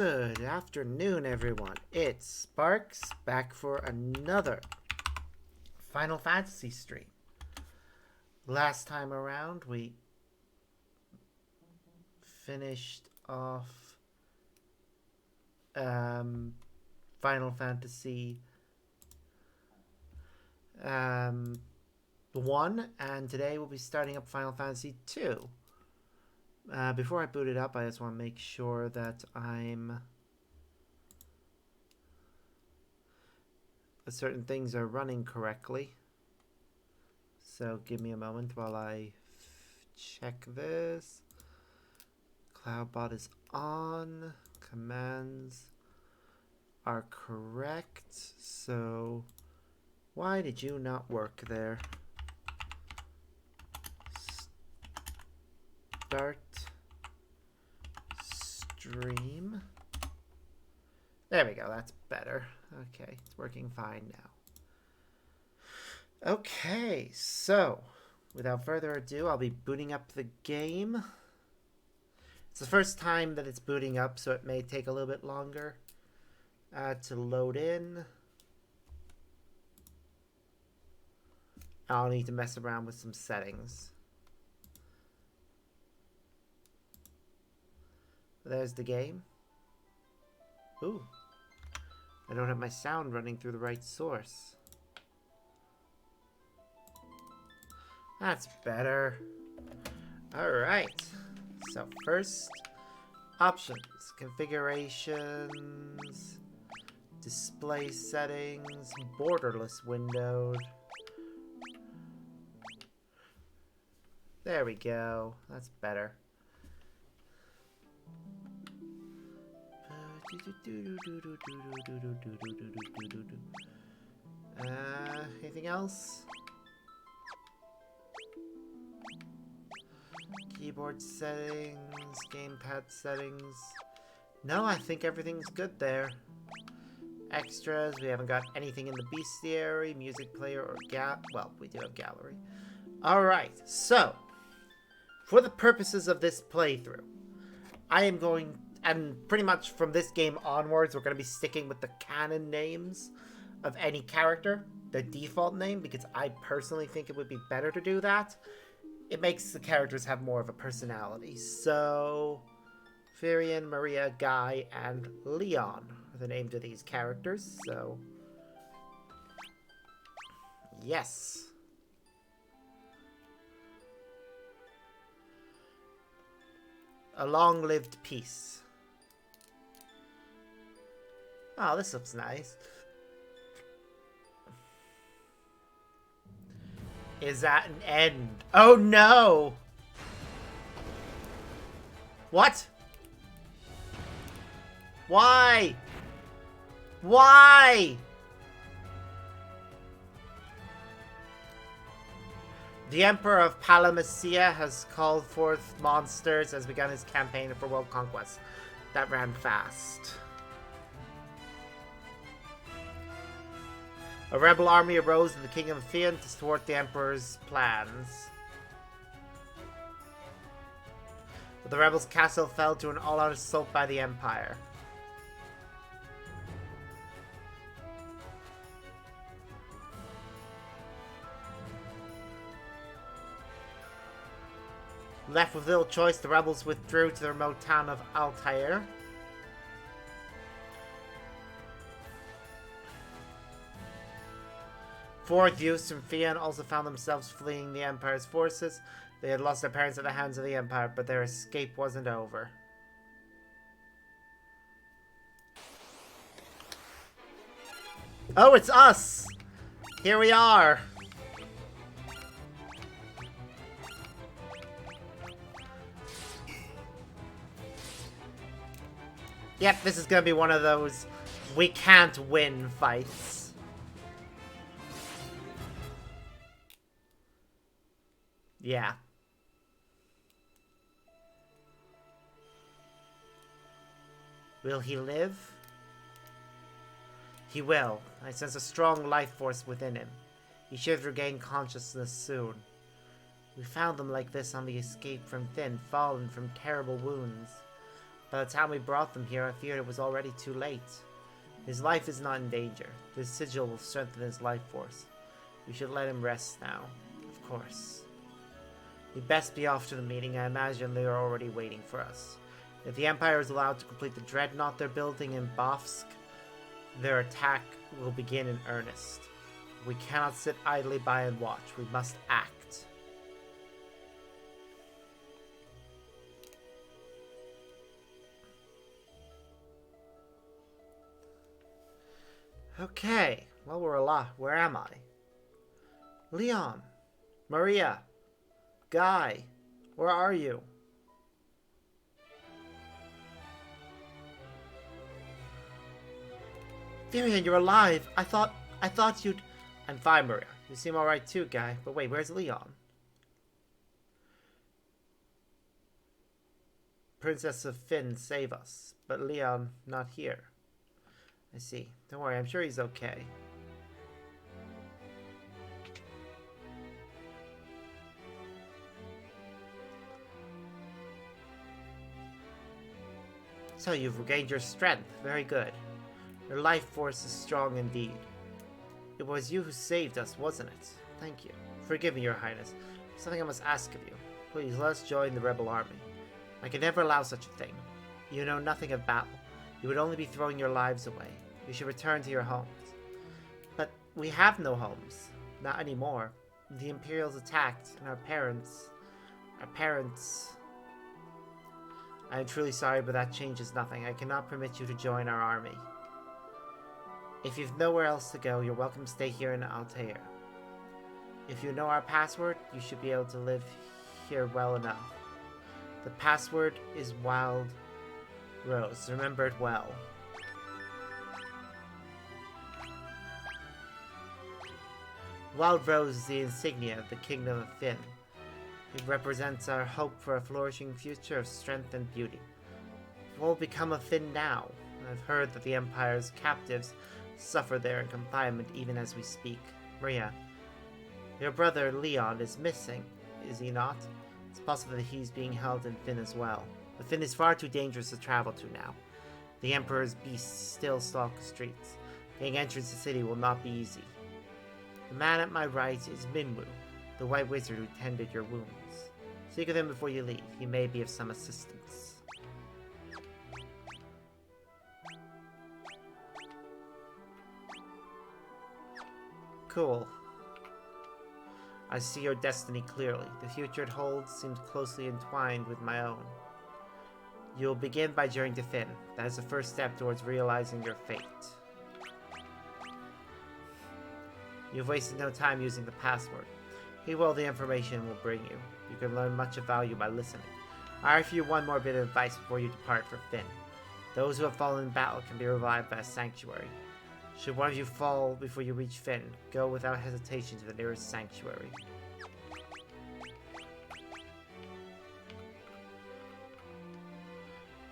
Good afternoon, everyone. It's Sparks back for another Final Fantasy stream. Last time around, we finished off Final Fantasy 1, and today we'll be starting up Final Fantasy 2. Before I boot it up, I just want to make sure that certain things are running correctly. So give me a moment while I check this. Cloudbot is on. Commands are correct. So why did you not work there? Start stream. There we go, that's better. Okay, it's working fine now. Okay, so without further ado, I'll be booting up the game. It's the first time that it's booting up, so it may take a little bit longer to load in. I'll need to mess around with some settings. There's the game. Ooh. I don't have my sound running through the right source. That's better. Alright. So first, options. Configurations. Display settings. Borderless windowed. There we go. That's better. Anything else? Keyboard settings, gamepad settings. No, I think everything's good there. Extras, we haven't got anything in the bestiary, music player, or well, we do have gallery. Alright, so, for the purposes of this playthrough, I am going, and pretty much from this game onwards, we're going to be sticking with the canon names of any character, the default name, because I personally think it would be better to do that. It makes the characters have more of a personality. So, Firion, Maria, Guy, and Leon are the names of these characters, so yes. A long-lived peace. Oh, this looks nice. Is that an end? Oh no! What? Why? Why? The Emperor of Palamacia has called forth monsters and has begun his campaign for world conquest. That ran fast. A rebel army arose in the Kingdom of Firion to thwart the Emperor's plans. But the rebels' castle fell to an all-out assault by the Empire. Left with little choice, the rebels withdrew to the remote town of Altair. Four youths from Firion also found themselves fleeing the Empire's forces. They had lost their parents at the hands of the Empire, but their escape wasn't over. Oh, it's us! Here we are! Yep, this is gonna be one of those we can't win fights. Yeah. Will he live? He will. I sense a strong life force within him. He should regain consciousness soon. We found them like this on the escape from Thin, fallen from terrible wounds. By the time we brought them here, I feared it was already too late. His life is not in danger. This sigil will strengthen his life force. We should let him rest now. Of course. We'd best be off to the meeting. I imagine they are already waiting for us. If the Empire is allowed to complete the dreadnought they're building in Bofsk, their attack will begin in earnest. We cannot sit idly by and watch. We must act. Okay. Well, we're alive. Where am I? Leon. Maria. Guy. Where are you? Virion, you're alive. I thought you'd... I'm fine, Maria. You seem alright too, Guy. But wait, where's Leon? Princess of Finn, save us. But Leon, not here. I see. Don't worry, I'm sure he's okay. So you've regained your strength. Very good. Your life force is strong indeed. It was you who saved us, wasn't it? Thank you. Forgive me, Your Highness. There's something I must ask of you. Please, let us join the rebel army. I can never allow such a thing. You know nothing of battle. You would only be throwing your lives away. You should return to your homes. But we have no homes. Not anymore. The Imperials attacked, and our parents... I am truly sorry, but that changes nothing. I cannot permit you to join our army. If you've nowhere else to go, you're welcome to stay here in Altair. If you know our password, you should be able to live here well enough. The password is Wild Rose. Remember it well. Wild Rose is the insignia of the Kingdom of Finn. It represents our hope for a flourishing future of strength and beauty. What will become of Finn now? I've heard that the Empire's captives suffer there in confinement even as we speak. Maria, your brother Leon is missing, is he not? It's possible that he's being held in Finn as well. But Finn is far too dangerous to travel to now. The Emperor's beasts still stalk the streets. Getting entrance to the city will not be easy. The man at my right is Minwu, the white wizard who tended your wounds. Speak of him before you leave. He may be of some assistance. Cool. I see your destiny clearly. The future it holds seems closely entwined with my own. You'll begin by journeying to Finn. That is the first step towards realizing your fate. You've wasted no time using the password. Heed well the information will bring you. You can learn much of value by listening. I offer you one more bit of advice before you depart for Finn. Those who have fallen in battle can be revived by a sanctuary. Should one of you fall before you reach Finn, go without hesitation to the nearest sanctuary.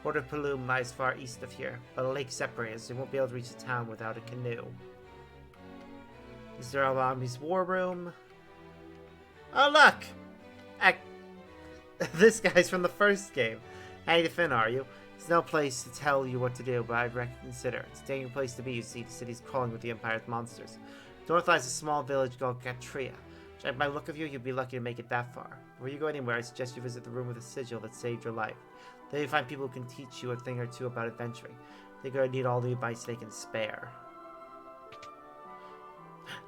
Port of Paloom lies far east of here, but a lake separates us, so you won't be able to reach the town without a canoe. Is there Alami's war room? Oh look! This guy's from the first game. Hey to Finn, are you? There's no place to tell you what to do, but I'd reconsider. It's a dangerous place to be, you see. The city's crawling with the Empire's monsters. North lies a small village called Katria. Judging by the look of you, you'd be lucky to make it that far. Before you go anywhere, I suggest you visit the room with the sigil that saved your life. There you find people who can teach you a thing or two about adventuring. They're going to need all the advice they can spare.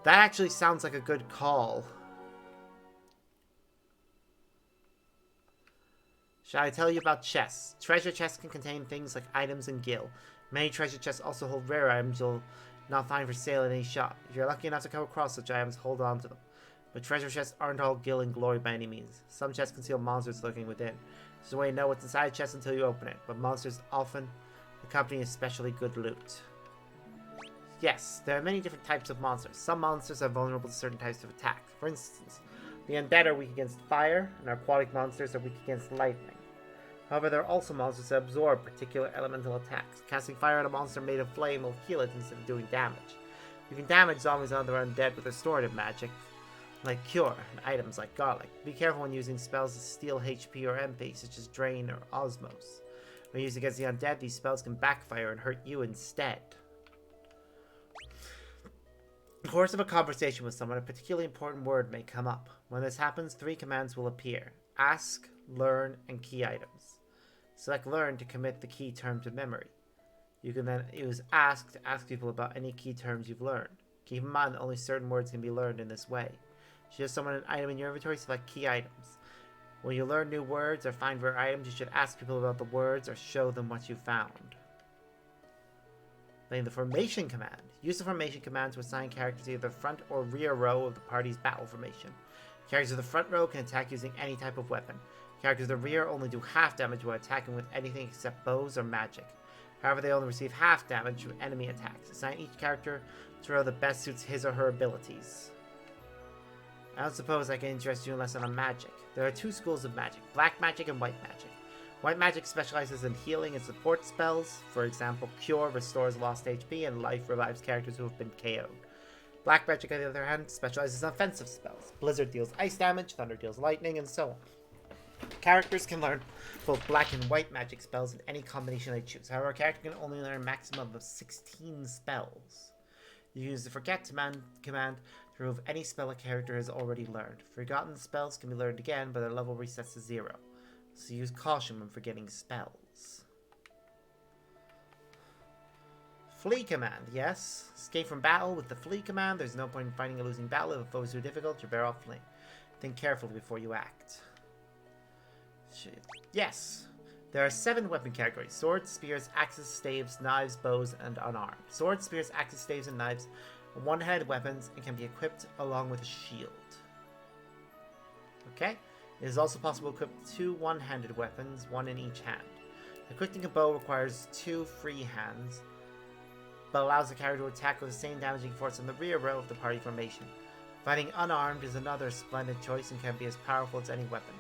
That actually sounds like a good call. Shall I tell you about chests? Treasure chests can contain things like items and gil. Many treasure chests also hold rare items you'll not find for sale in any shop. If you're lucky enough to come across such items, hold on to them. But treasure chests aren't all gil and glory by any means. Some chests conceal monsters lurking within. There's no way to know what's inside a chest until you open it, but monsters often accompany especially good loot. Yes, there are many different types of monsters. Some monsters are vulnerable to certain types of attacks. For instance, the undead are weak against fire, and our aquatic monsters are weak against lightning. However, there are also monsters that absorb particular elemental attacks. Casting fire at a monster made of flame will heal it instead of doing damage. You can damage zombies and other undead with restorative magic, like Cure, and items like Garlic. Be careful when using spells that steal HP or MP, such as Drain or Osmose. When used against the undead, these spells can backfire and hurt you instead. In the course of a conversation with someone, a particularly important word may come up. When this happens, 3 commands will appear. Ask, learn, and key items. Select learn to commit the key term to memory. You can then use ask to ask people about any key terms you've learned. Keep in mind that only certain words can be learned in this way. Should you have someone an item in your inventory, select key items. When you learn new words or find rare items, you should ask people about the words or show them what you found. Then the formation command. Use the formation command to assign characters to either the front or rear row of the party's battle formation. Characters of the front row can attack using any type of weapon. Characters of the rear only do half damage when attacking with anything except bows or magic. However, they only receive half damage from enemy attacks. Assign each character to a row that best suits his or her abilities. I don't suppose I can interest you in a lesson on magic. There are 2 schools of magic, black magic and white magic. White magic specializes in healing and support spells. For example, Cure restores lost HP and Life revives characters who have been KO'd. Black magic, on the other hand, specializes in offensive spells. Blizzard deals ice damage, Thunder deals lightning, and so on. Characters can learn both black and white magic spells in any combination they choose. However, a character can only learn a maximum of 16 spells. You can use the Forget command to remove any spell a character has already learned. Forgotten spells can be learned again, but their level resets to 0. So use caution when forgetting spells. Flee command, yes. Escape from battle with the flee command. There's no point in fighting a losing battle. If a foe is too difficult, you're better off fleeing. Think carefully before you act. Yes. There are 7 weapon categories. Swords, spears, axes, staves, knives, bows, and unarmed. Swords, spears, axes, staves, and knives are one-handed weapons and can be equipped along with a shield. Okay. It is also possible to equip 2 one-handed weapons, 1 in each hand. Equipping a bow requires 2 free hands, but allows the character to attack with the same damaging force in the rear row of the party formation. Fighting unarmed is another splendid choice and can be as powerful as any weapon.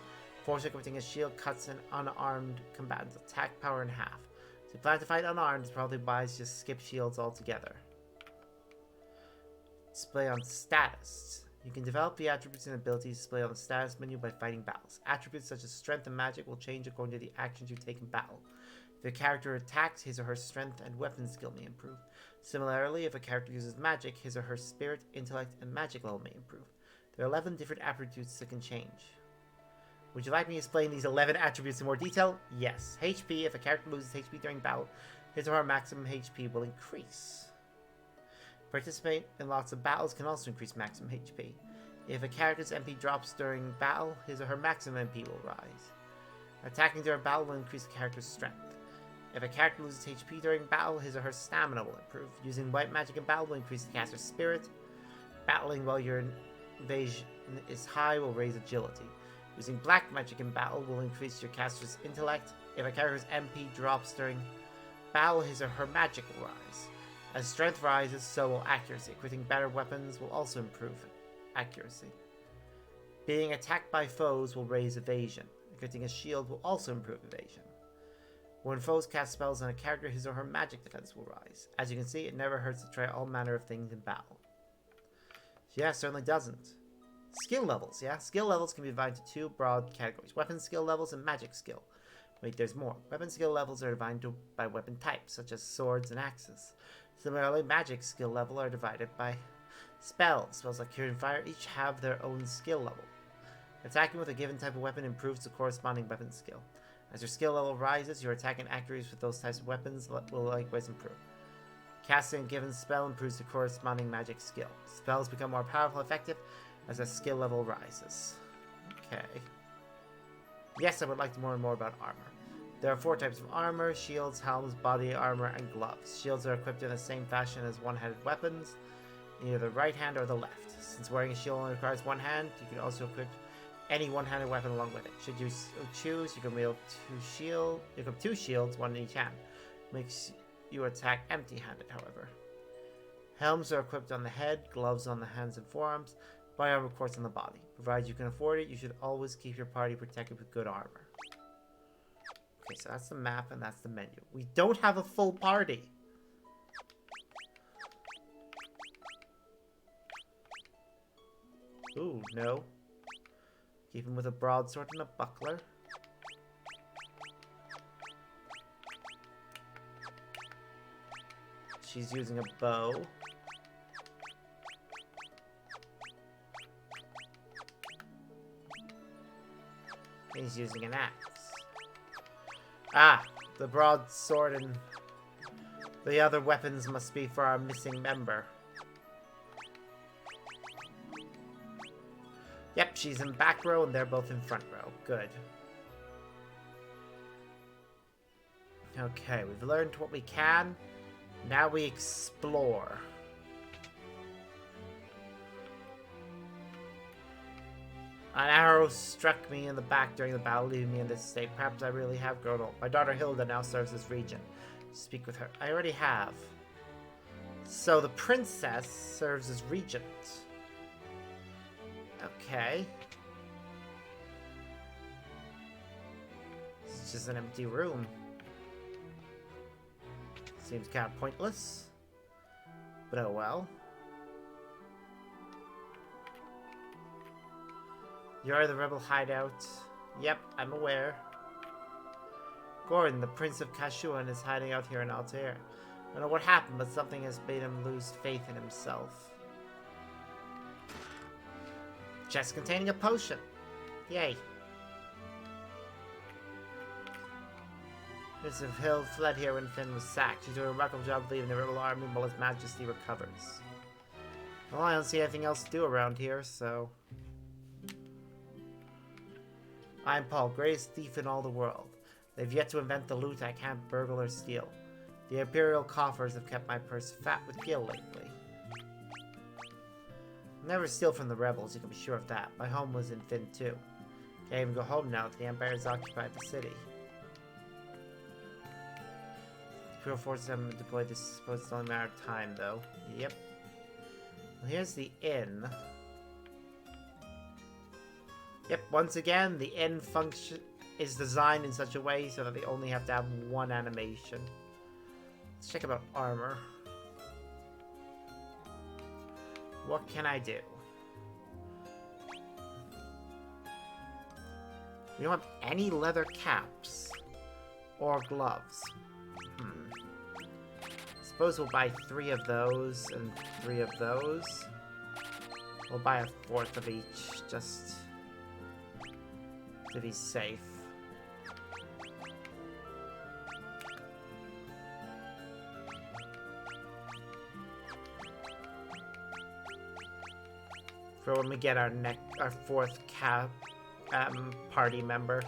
Force equipping a shield cuts an unarmed combatant's attack power in half. So if you plan to fight unarmed, it's probably wise to just skip shields altogether. Display on status. You can develop the attributes and abilities displayed on the status menu by fighting battles. Attributes such as strength and magic will change according to the actions you take in battle. If a character attacks, his or her strength and weapon skill may improve. Similarly, if a character uses magic, his or her spirit, intellect, and magic level may improve. There are 11 different attributes that can change. Would you like me to explain these 11 attributes in more detail? Yes. HP. If a character loses HP during battle, his or her maximum HP will increase. Participate in lots of battles can also increase maximum HP. If a character's MP drops during battle, his or her maximum MP will rise. Attacking during battle will increase the character's strength. If a character loses HP during battle, his or her stamina will improve. Using white magic in battle will increase the caster's spirit. Battling while your invasion is high will raise agility. Using black magic in battle will increase your caster's intellect. If a character's MP drops during battle, his or her magic will rise. As strength rises, so will accuracy. Equipping better weapons will also improve accuracy. Being attacked by foes will raise evasion. Equipping a shield will also improve evasion. When foes cast spells on a character, his or her magic defense will rise. As you can see, it never hurts to try all manner of things in battle. Yeah, it certainly doesn't. Skill levels, yeah? Skill levels can be divided into 2 broad categories. Weapon skill levels and magic skill. Wait, there's more. Weapon skill levels are divided by weapon types, such as swords and axes. Similarly, magic skill level are divided by spells. Spells like Cure and Fire each have their own skill level. Attacking with a given type of weapon improves the corresponding weapon skill. As your skill level rises, your attack and accuracy with those types of weapons will likewise improve. Casting a given spell improves the corresponding magic skill. Spells become more powerful and effective as the skill level rises. Okay. Yes, I would like to learn more about armor. There are 4 types of armor: shields, helms, body armor, and gloves. Shields are equipped in the same fashion as one-handed weapons, in either the right hand or the left. Since wearing a shield only requires one hand, you can also equip any one-handed weapon along with it. Should you choose, you can wield 2 shields, 1 in each hand. Makes you attack empty-handed, however. Helms are equipped on the head, gloves on the hands and forearms, body armor, of course, on the body. Provided you can afford it, you should always keep your party protected with good armor. Okay, so that's the map and that's the menu. We don't have a full party. Ooh, no. Keep him with a broadsword and a buckler. She's using a bow. He's using an axe. Ah, the broadsword and the other weapons must be for our missing member. Yep, she's in back row and they're both in front row. Good. Okay, we've learned what we can. Now we explore. An arrow struck me in the back during the battle, leaving me in this state. Perhaps I really have grown old. My daughter Hilda now serves as regent. Speak with her. I already have. So the princess serves as regent. Okay. It's just an empty room. Seems kind of pointless. But oh well. You're the rebel hideout. Yep, I'm aware. Gordon, the Prince of Kashuan, is hiding out here in Altair. I don't know what happened, but something has made him lose faith in himself. Chest containing a potion. Yay. Prince of Hill fled here when Finn was sacked. He's doing a remarkable job leaving the rebel army while his majesty recovers. Well, I don't see anything else to do around here, so... I'm Paul, greatest thief in all the world. They've yet to invent the loot I can't burgle or steal. The Imperial coffers have kept my purse fat with gil lately. I'll never steal from the rebels, you can be sure of that. My home was in Finn too. Can't even go home now that the Empire's occupied the city. Imperial forces haven't deployed this supposed to only matter of time though. Yep. Well, here's the inn. Yep, once again, the inn function is designed in such a way so that they only have to have one animation. Let's check about armor. What can I do? We don't have any leather caps or gloves. Suppose we'll buy 3 of those and 3 of those. We'll buy a 4th of each, just to be safe. For when we get our 4th party member.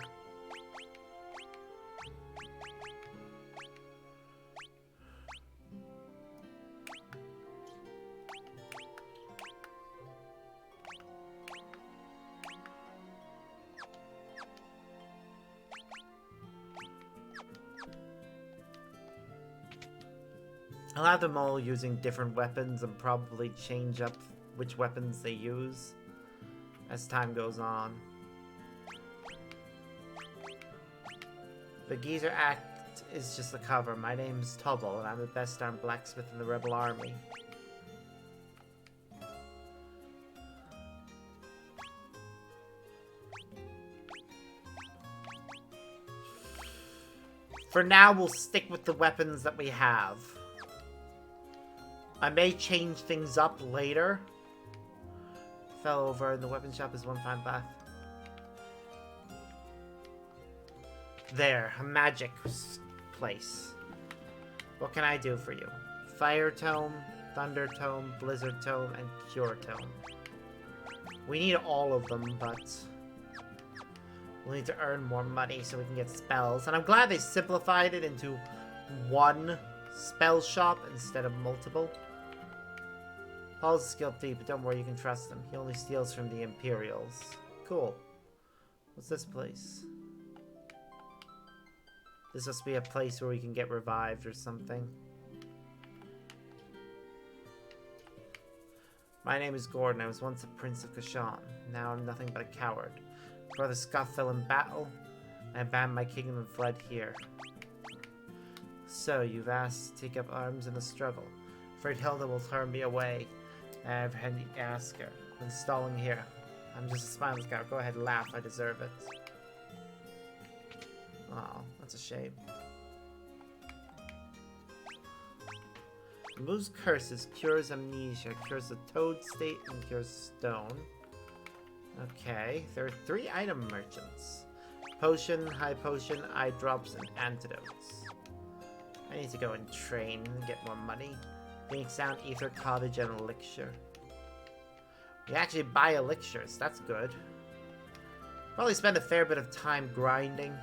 I'll have them all using different weapons and probably change up which weapons they use as time goes on. The Geezer Act is just a cover. My name's Tubble, and I'm the best armed blacksmith in the Rebel Army. For now, we'll stick with the weapons that we have. I may change things up later. Fell over, and the weapon shop is one fine bath. There, a magic place. What can I do for you? Fire Tome, Thunder Tome, Blizzard Tome, and Cure Tome. We need all of them, but we'll need to earn more money so we can get spells. And I'm glad they simplified it into one spell shop instead of multiple. Paul's a skilled thief, but don't worry, you can trust him. He only steals from the Imperials. Cool. What's this place? This must be a place where we can get revived or something. My name is Gordon. I was once a Prince of Kashan. Now I'm nothing but a coward. Brother Scott fell in battle. I abandoned my kingdom and fled here. So, you've asked to take up arms in the struggle. Afraid Hilda will turn me away. I have had to ask her. I'm stalling here. I'm just a smiling scout. Go ahead and laugh. I deserve it. Oh, that's a shame. Removes curses, cures amnesia, cures the toad state, and cures stone. Okay, there are 3 item merchants. Potion, high potion, eye drops, and antidotes. I need to go and train and get more money. Phoenix Sound, Ether, Cottage, and Elixir. You actually buy elixirs, that's good. Probably spend a fair bit of time grinding.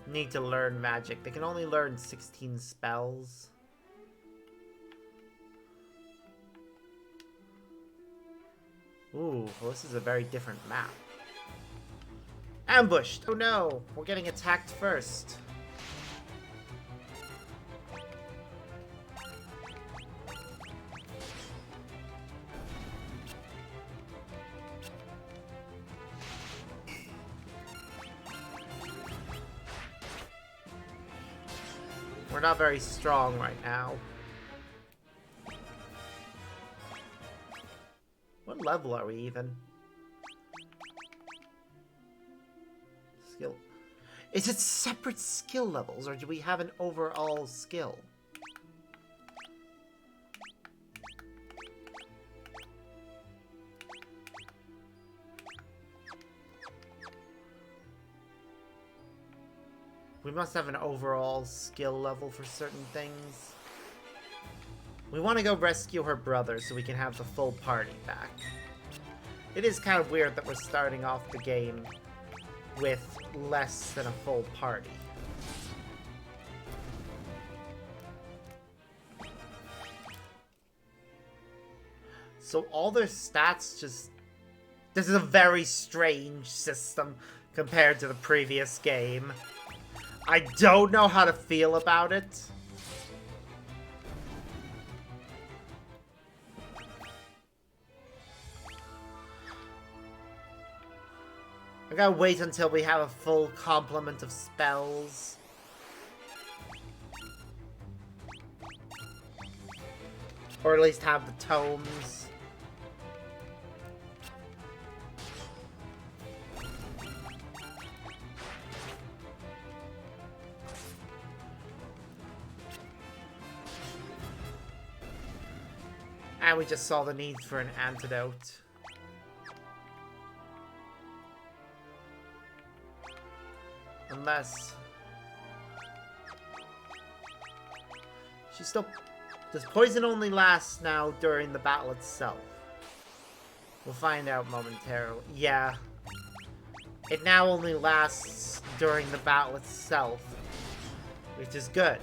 Need to learn magic. They can only learn 16 spells. Ooh, well, this is a very different map. Ambushed! Oh no! We're getting attacked first. We're not very strong right now. What level are we even? Skill. Is it separate skill levels, or do we have an overall skill? We must have an overall skill level for certain things. We want to go rescue her brother so we can have the full party back. It is kind of weird that we're starting off the game with less than a full party. So all their stats just... This is a very strange system compared to the previous game. I don't know how to feel about it. I gotta wait until we have a full complement of spells. Or at least have the tomes. And we just saw the need for an antidote. Unless... She's still... Does poison only last now during the battle itself? We'll find out momentarily. Yeah. It now only lasts during the battle itself. Which is good.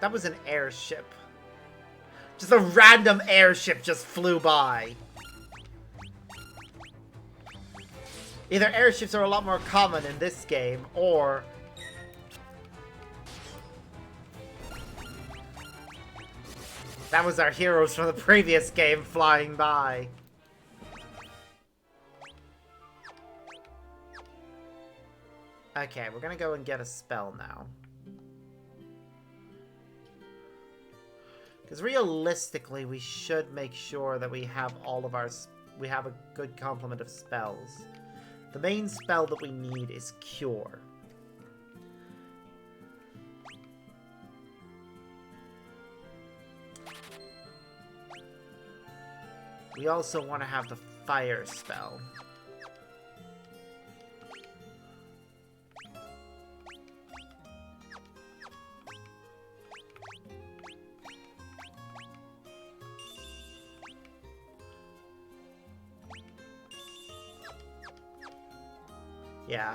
That was an airship. Just a random airship just flew by. Either airships are a lot more common in this game, or... That was our heroes from the previous game flying by. Okay, we're gonna go and get a spell now. Because realistically, we should make sure that we have all of our... We have a good complement of spells. The main spell that we need is Cure. We also want to have the Fire spell. Yeah.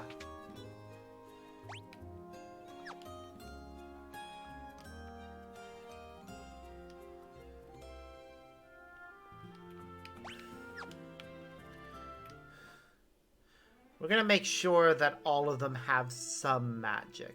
We're gonna make sure that all of them have some magic.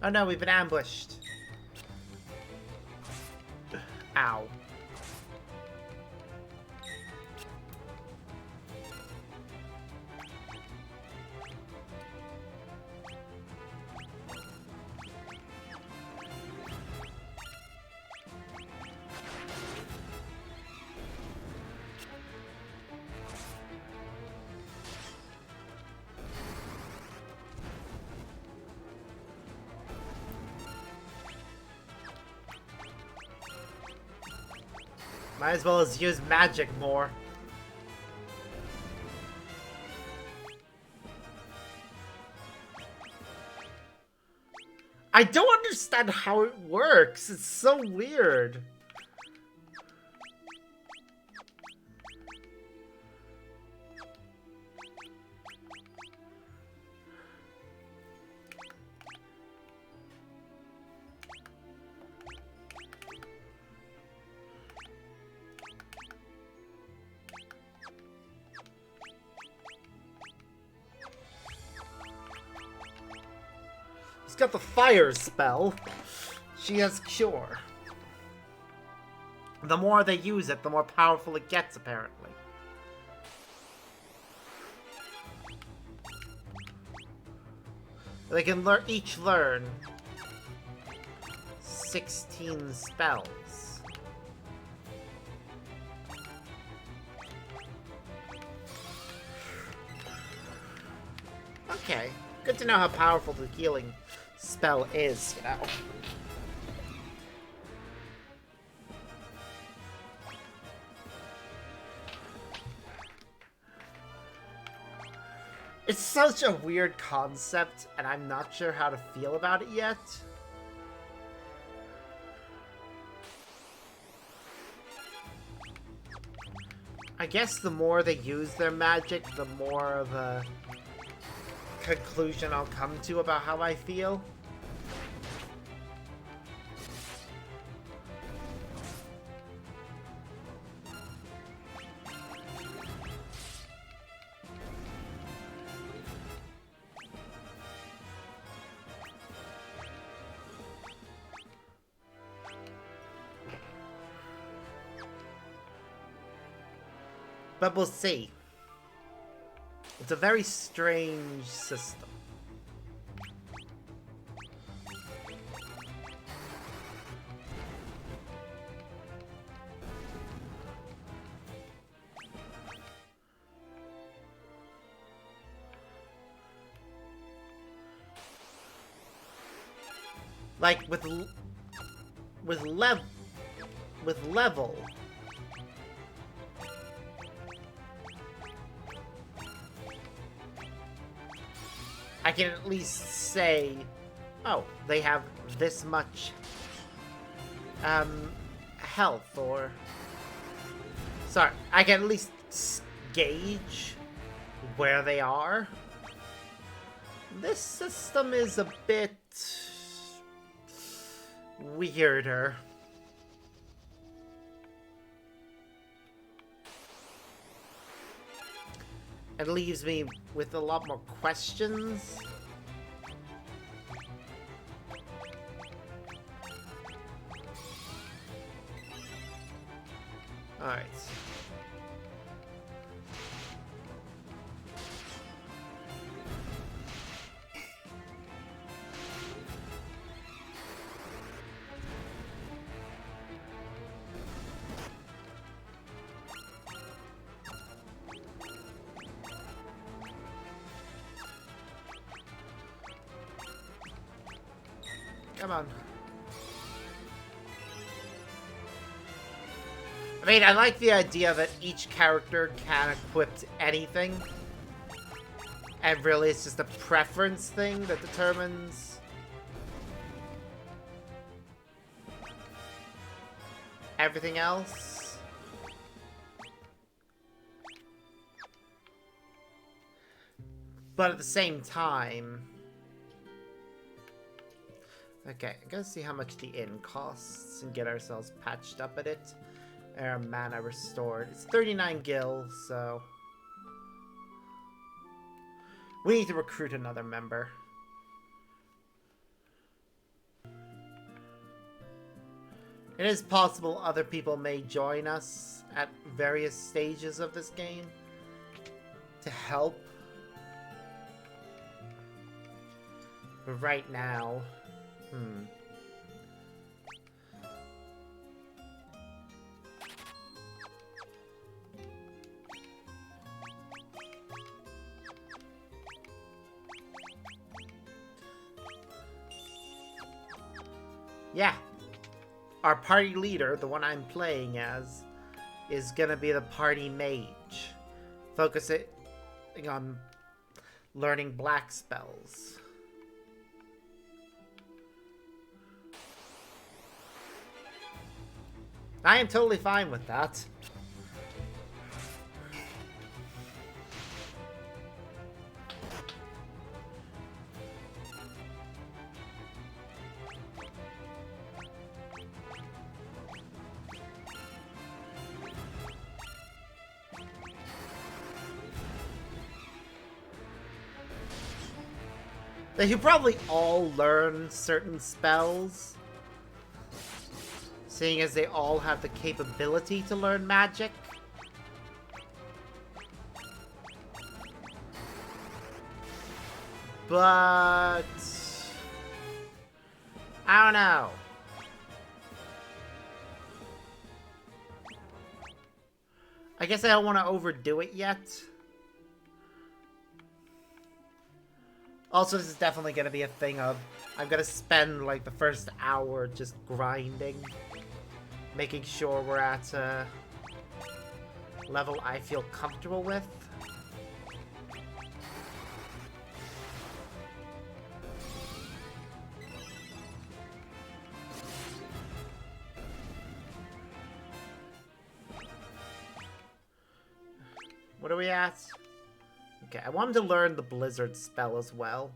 Oh no, we've been ambushed. Ow. Might as well as use magic more. I don't understand how it works. It's so weird. She's got the fire spell. She has cure. The more they use it, the more powerful it gets, apparently. They can each learn 16 spells. Okay, good to know how powerful the healing spell is, you know. It's such a weird concept, and I'm not sure how to feel about it yet. I guess the more they use their magic, the more of a conclusion I'll come to about how I feel. But we'll see. It's a very strange system. Like with level. I can at least say, oh, they have this much health, or sorry, I can at least gauge where they are. This system is a bit weirder. It leaves me with a lot more questions. Alright. Come on. I mean, I like the idea that each character can equip anything. And really, it's just a preference thing that determines everything else. But at the same time... Okay, I'm gonna see how much the inn costs and get ourselves patched up at it. Our mana restored. It's 39 gil, so... we need to recruit another member. It is possible other people may join us at various stages of this game to help. But right now, yeah. Our party leader, the one I'm playing as, is gonna be the party mage. Focusing on learning black spells. I am totally fine with that. They should probably all learn certain spells, seeing as they all have the capability to learn magic. But I don't know. I guess I don't want to overdo it yet. Also, this is definitely going to be a thing of I'm going to spend like the first hour just grinding, making sure we're at a level I feel comfortable with. What are we at? Okay, I wanted to learn the Blizzard spell as well.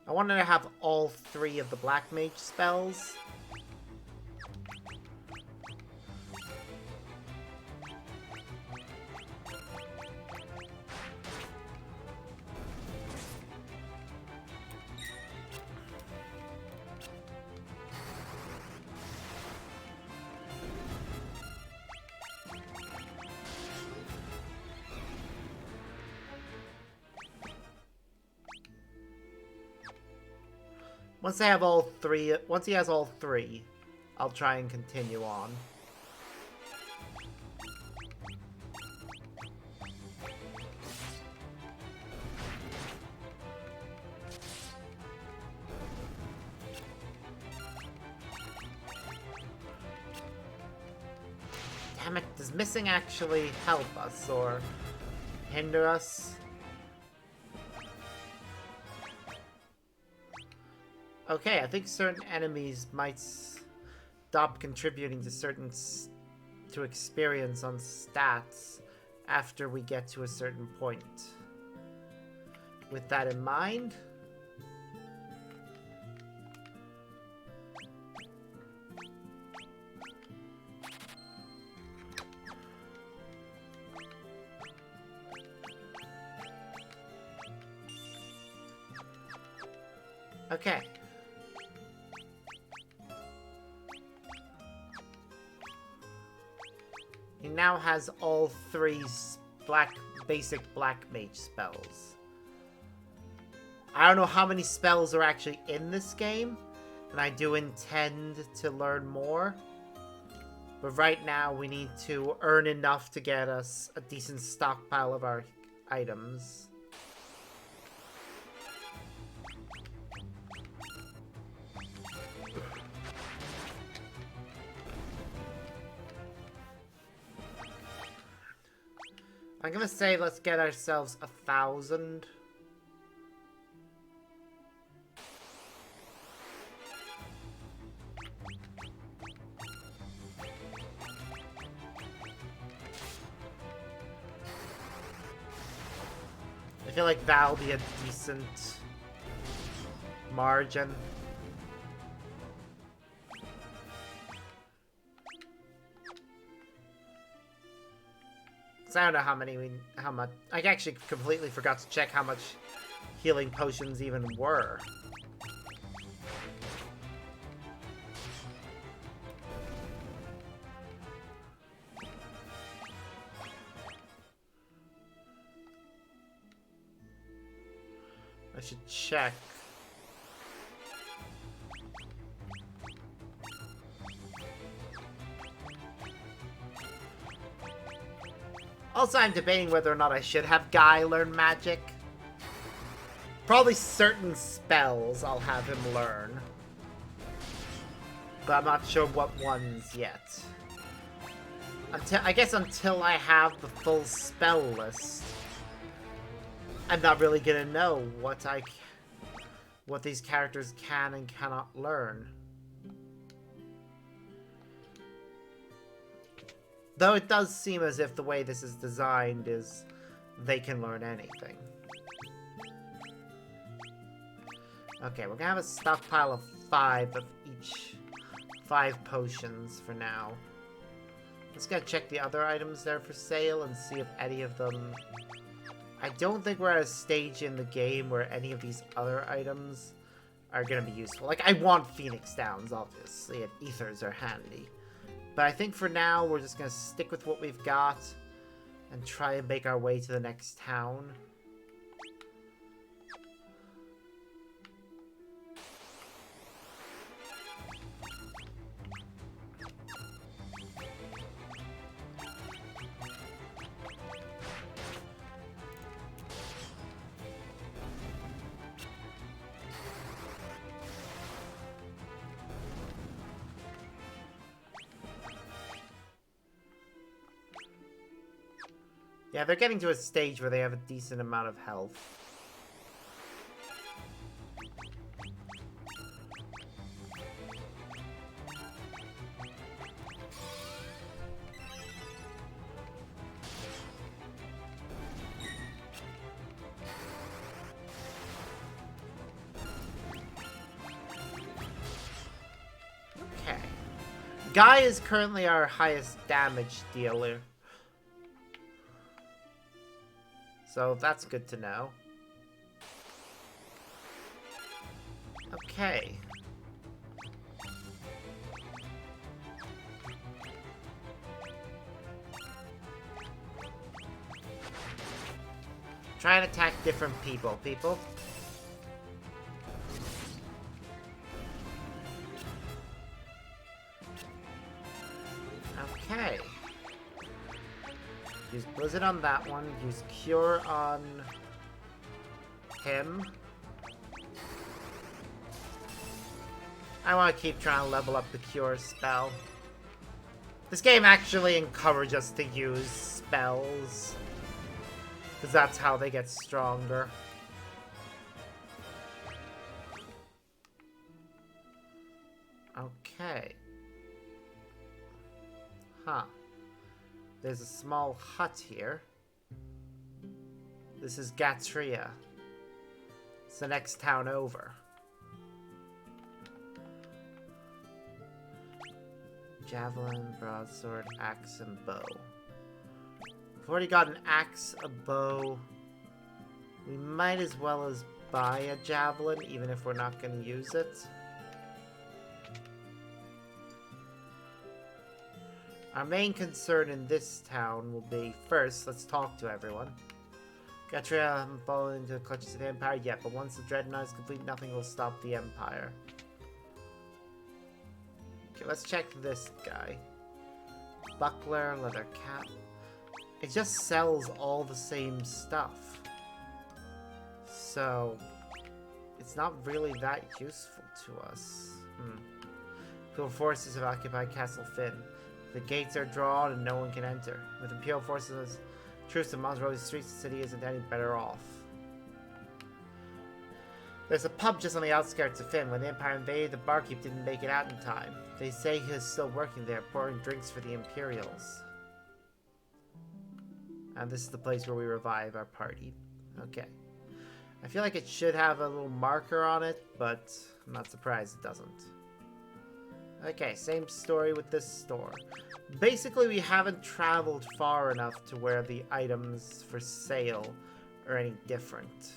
I wanted to have all 3 of the Black Mage spells. Once I have all 3, once he has all 3, I'll try and continue on. Damn it, does missing actually help us or hinder us? Okay, I think certain enemies might stop contributing to certain to experience on stats after we get to a certain point. With that in mind, okay. He now has all 3 basic Black Mage spells. I don't know how many spells are actually in this game, and I do intend to learn more. But right now, we need to earn enough to get us a decent stockpile of our items. I'm gonna say let's get ourselves 1,000. I feel like that'll be a decent margin. So I don't know how much. I actually completely forgot to check how much healing potions even were. I should check. Also, I'm debating whether or not I should have Guy learn magic. Probably certain spells I'll have him learn. But I'm not sure what ones yet. I guess until I have the full spell list, I'm not really gonna know what these characters can and cannot learn. Though it does seem as if the way this is designed is they can learn anything. Okay, we're gonna have a stockpile of 5 of each. 5 potions for now. Let's go check the other items there for sale and see if any of them... I don't think we're at a stage in the game where any of these other items are gonna be useful. Like, I want Phoenix Downs, obviously, and Ethers are handy. But I think for now, we're just gonna stick with what we've got and try and make our way to the next town. Yeah, they're getting to a stage where they have a decent amount of health. Okay. Guy is currently our highest damage dealer. So that's good to know. Okay. Try and attack different people, Okay. Use Blizzard on that one. Use Cure on him. I want to keep trying to level up the Cure spell. This game actually encourages us to use spells, because that's how they get stronger. Okay. Huh. There's a small hut here. This is Gatria. It's the next town over. Javelin, broadsword, axe, and bow. We've already got an axe, a bow. We might as well as buy a javelin, even if we're not going to use it. Our main concern in this town will be, first, let's talk to everyone. Gatria hasn't fallen into the clutches of the Empire yet, but once the Dreadnought is complete, nothing will stop the Empire. Okay, let's check this guy. Buckler, leather cap. It just sells all the same stuff. So, it's not really that useful to us. Imperial forces have occupied Castle Finn. The gates are drawn and no one can enter. With Imperial forces troops in Monterey's streets, the city isn't any better off. There's a pub just on the outskirts of Finn. When the Empire invaded, the barkeep didn't make it out in time. They say he is still working there, pouring drinks for the Imperials. And this is the place where we revive our party. Okay. I feel like it should have a little marker on it, but I'm not surprised it doesn't. Okay, same story with this store. Basically, we haven't traveled far enough to where the items for sale are any different.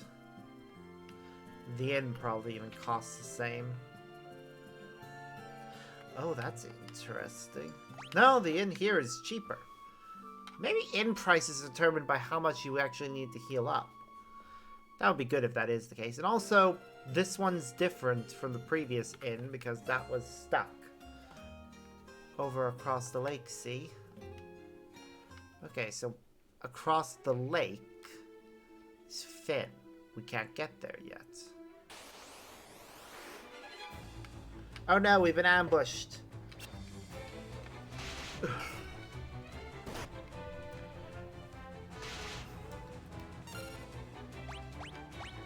The inn probably even costs the same. Oh, that's interesting. No, the inn here is cheaper. Maybe inn price is determined by how much you actually need to heal up. That would be good if that is the case. And also, this one's different from the previous inn because that was stuck over across the lake, see? Okay, so across the lake is Fynn. We can't get there yet. Oh no, we've been ambushed.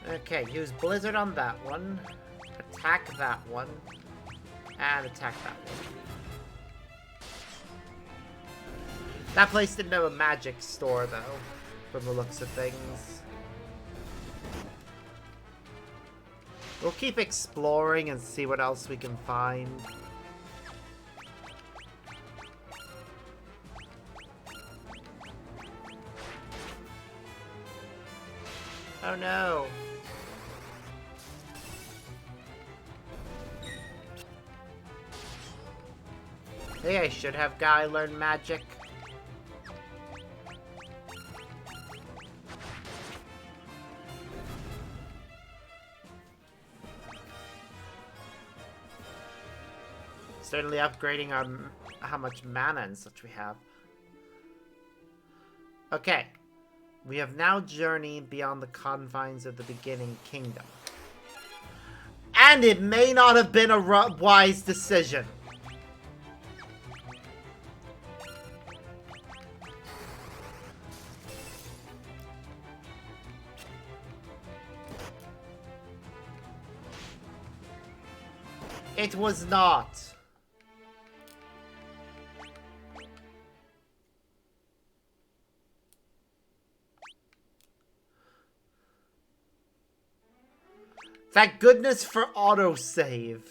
Okay, use Blizzard on that one. Attack that one. And attack that one. That place didn't have a magic store, though, from the looks of things. We'll keep exploring and see what else we can find. Oh no! Hey, I should have Guy learn magic. Certainly upgrading our how much mana and such we have. Okay. We have now journeyed beyond the confines of the beginning kingdom. And it may not have been a wise decision. It was not. Thank goodness for autosave.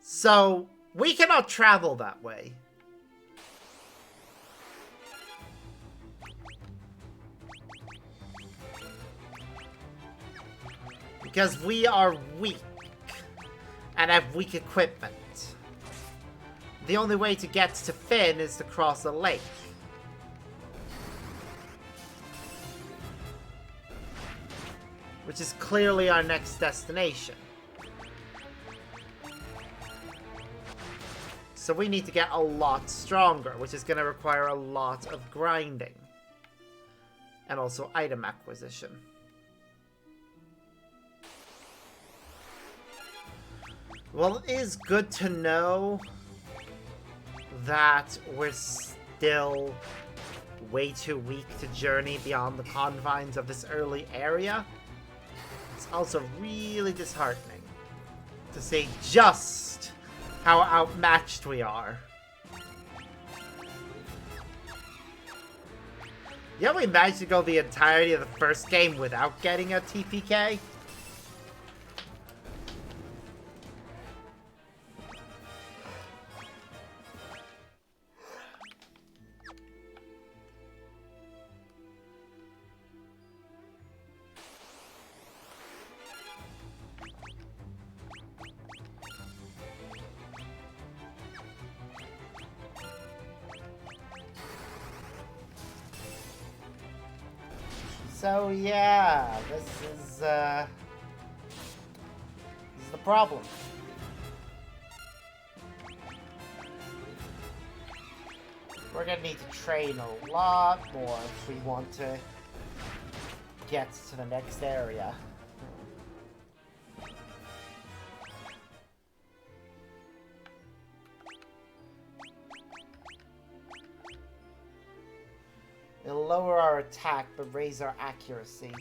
So, we cannot travel that way. Because we are weak. And have weak equipment. The only way to get to Fynn is to cross a lake. Which is clearly our next destination. So we need to get a lot stronger, which is going to require a lot of grinding. And also item acquisition. Well, it is good to know that we're still way too weak to journey beyond the confines of this early area. It's also really disheartening to see just how outmatched we are. Yeah, we managed to go the entirety of the first game without getting a TPK. So yeah, this is the problem. We're gonna need to train a lot more if we want to get to the next area. It'll lower our attack, but raise our accuracy.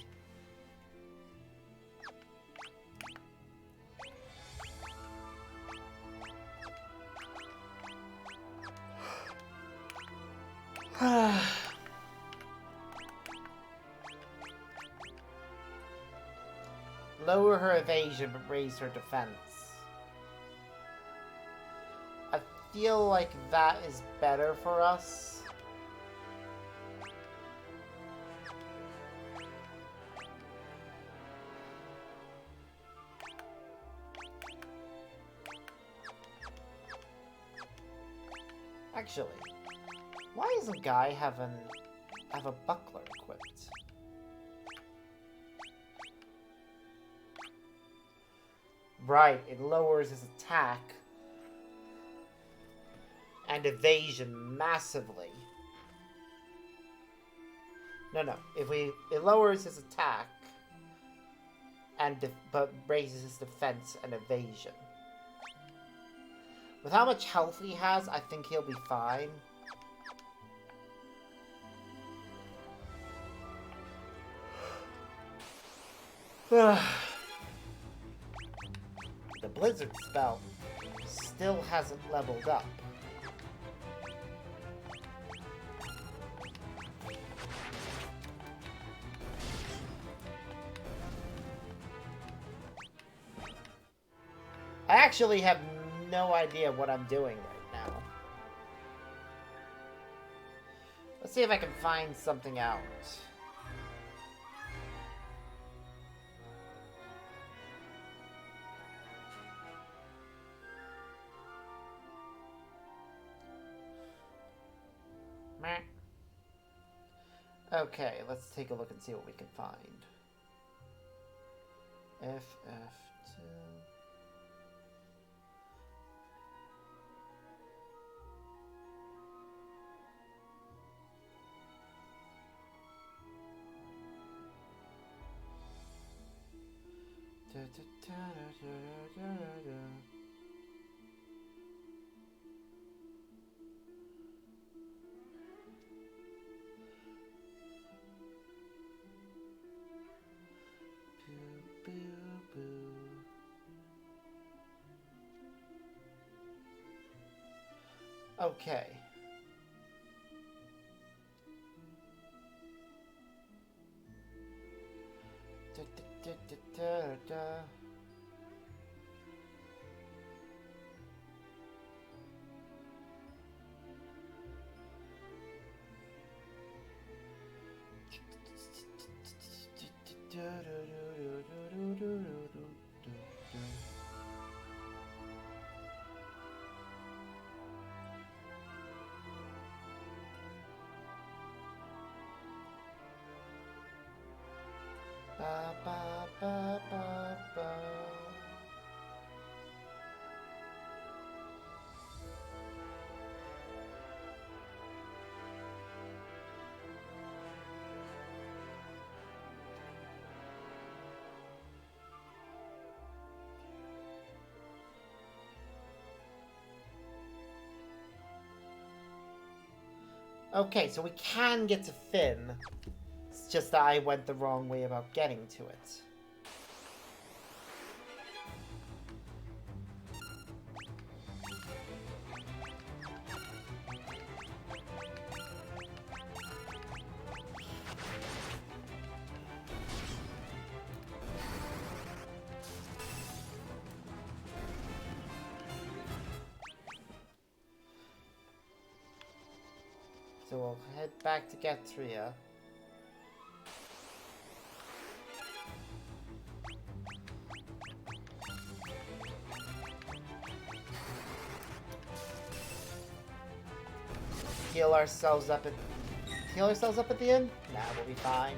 Lower her evasion, but raise her defense. I feel like that is better for us. Actually, why doesn't Guy have an have a buckler equipped. Right, it lowers his attack and evasion massively. No. It lowers his attack and but raises his defense and evasion. With how much health he has, I think he'll be fine. The Blizzard spell still hasn't leveled up. I actually have no idea what I'm doing right now. Let's see if I can find something out. Meh. Okay, let's take a look and see what we can find. FF2. Okay. Ba, ba, ba, ba, ba. Okay, so we can get to Fynn. It's just that I went the wrong way about getting to it. So we'll head back to Gatria. Heal ourselves up at the end? Nah, we'll be fine.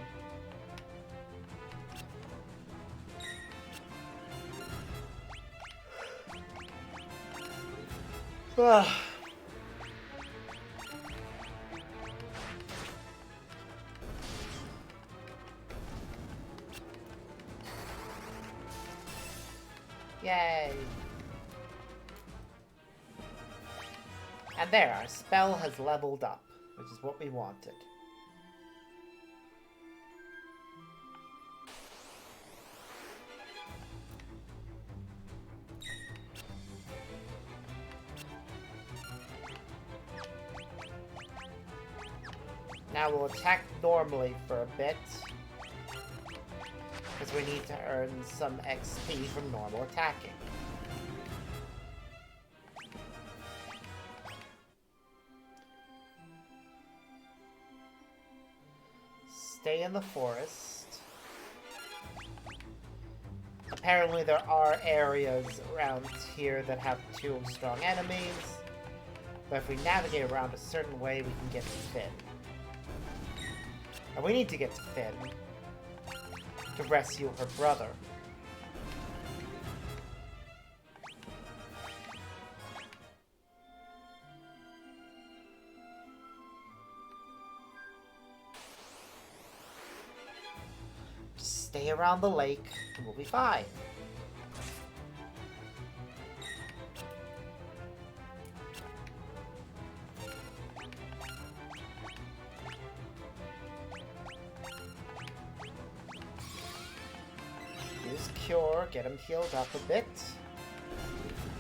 Yay! And there, our spell has leveled up, which is what we wanted. Now we'll attack normally for a bit, because we need to earn some XP from normal attacking. Stay in the forest. Apparently there are areas around here that have 2 strong enemies, but if we navigate around a certain way, we can get to Fynn. And we need to get to Fynn to rescue her brother. Just stay around the lake and we'll be fine. Cure, get him healed up a bit.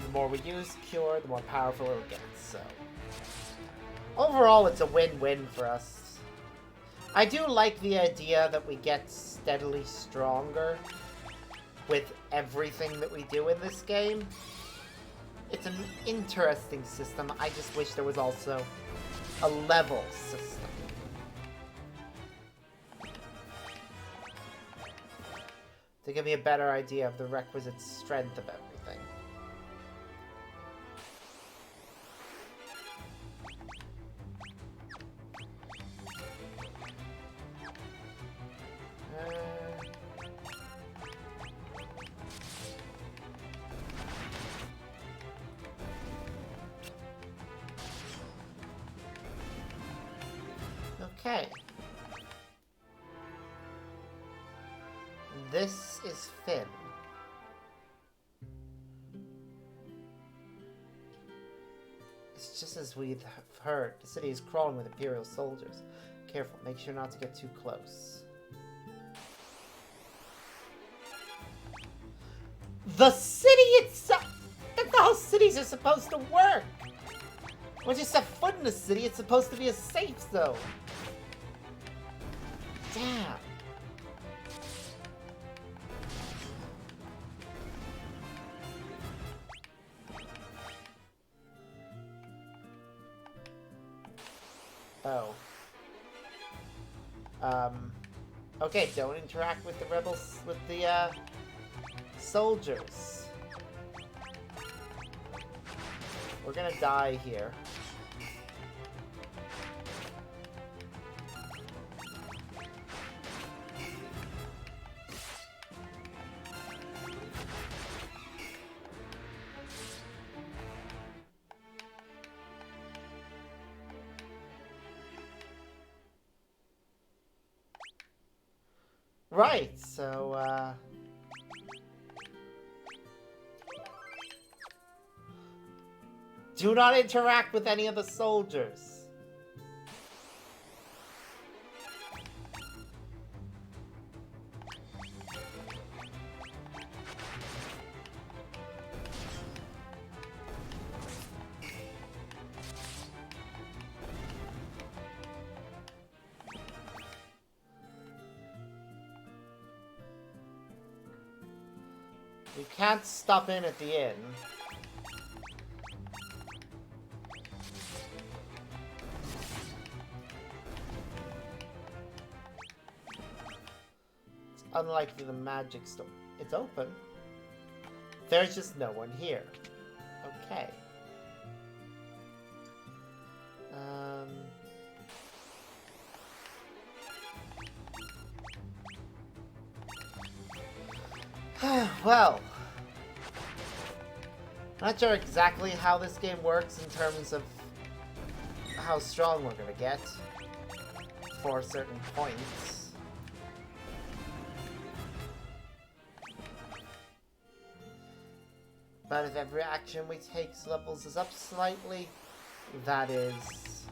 The more we use Cure, the more powerful it'll get, so... Overall, it's a win-win for us. I do like the idea that we get steadily stronger with everything that we do in this game. It's an interesting system. I just wish there was also a level system. To give me a better idea of the requisite strength of everything. Okay. This is Fynn. It's just as we've heard. The city is crawling with Imperial soldiers. Careful, make sure not to get too close. The city itself! That's how cities are supposed to work! Once you set foot in the city, it's supposed to be a safe zone. Damn. Oh. Okay, don't interact with the rebels, with the, soldiers. We're gonna die here. Right, so, do not interact with any of the soldiers. You can't stop in at the inn. It's unlikely the magic store. It's open. There's just no one here. Okay. Well, not sure exactly how this game works in terms of how strong we're gonna get for certain points. But if every action we take levels us up slightly, that is,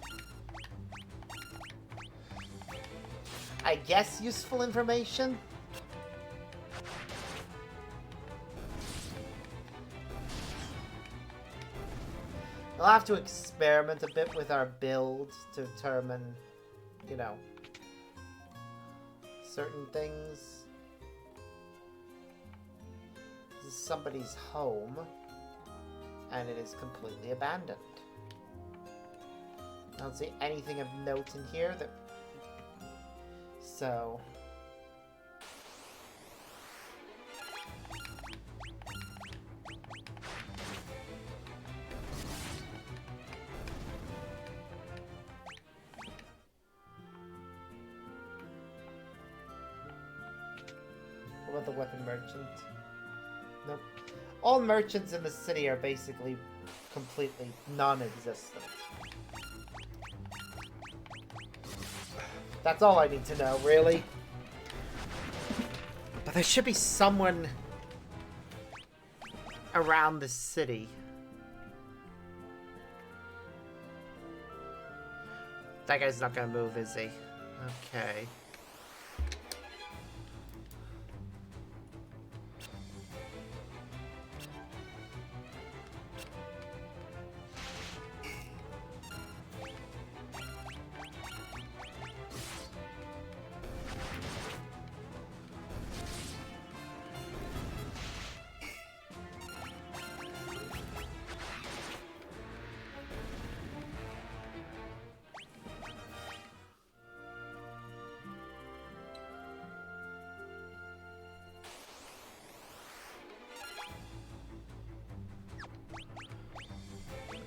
I guess, useful information. We'll have to experiment a bit with our build to determine, you know, certain things. This is somebody's home, and it is completely abandoned. I don't see anything of note in here that... So... What about the weapon merchant? Nope. All merchants in the city are basically completely non-existent. That's all I need to know, really. But there should be someone around the city. That guy's not gonna move, is he? Okay.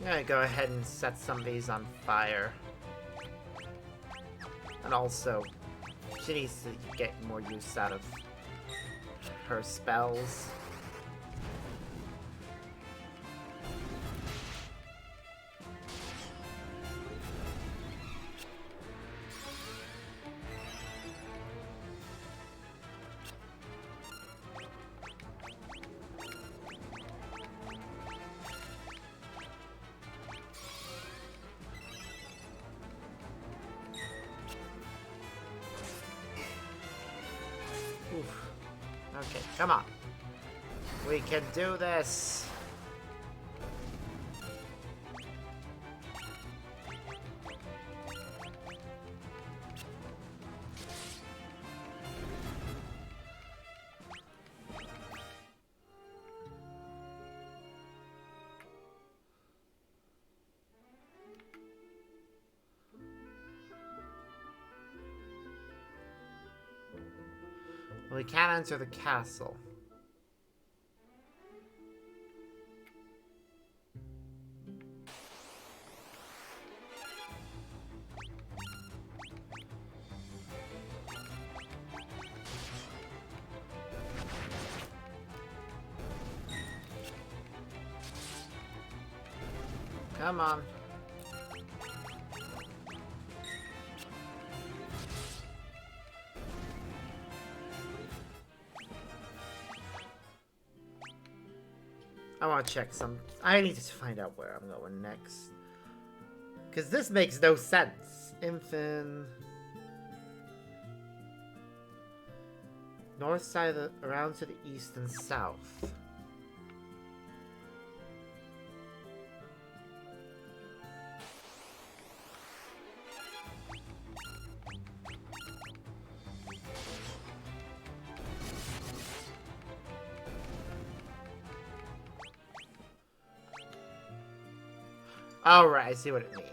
I'm gonna go ahead and set some of these on fire. And also, she needs to get more use out of her spells. Oof. Okay, come on. We can do this. We can't enter the castle. Come on. I want to check some... I need to find out where I'm going next. Because this makes no sense. Infin... North side of the... around to the east and south. Alright, I see what it means.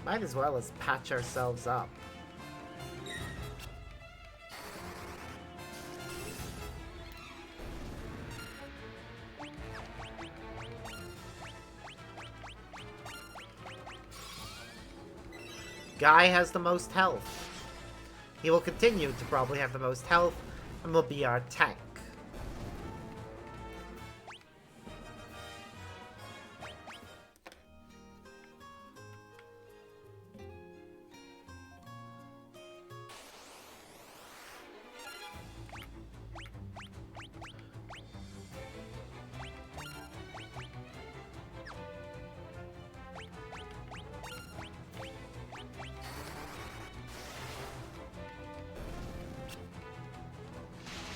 Might as well as patch ourselves up. Guy has the most health. He will continue to probably have the most health and will be our tank.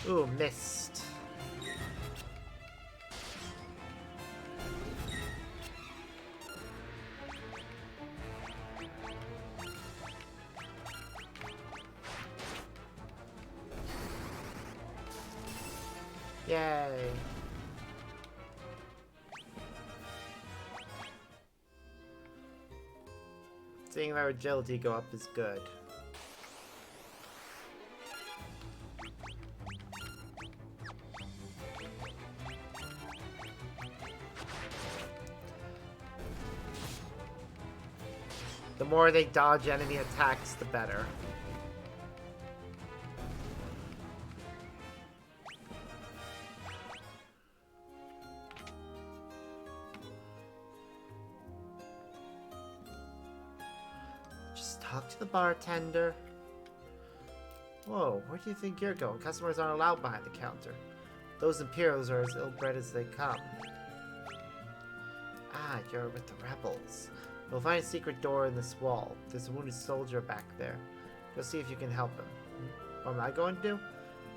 Ooh, missed. Yay. Seeing their agility go up is good. The more they dodge enemy attacks, the better. Just talk to the bartender. Whoa, where do you think you're going? Customers aren't allowed behind the counter. Those Imperials are as ill-bred as they come. Ah, you're with the rebels. You'll find a secret door in this wall. There's a wounded soldier back there. Go see if you can help him. What am I going to do?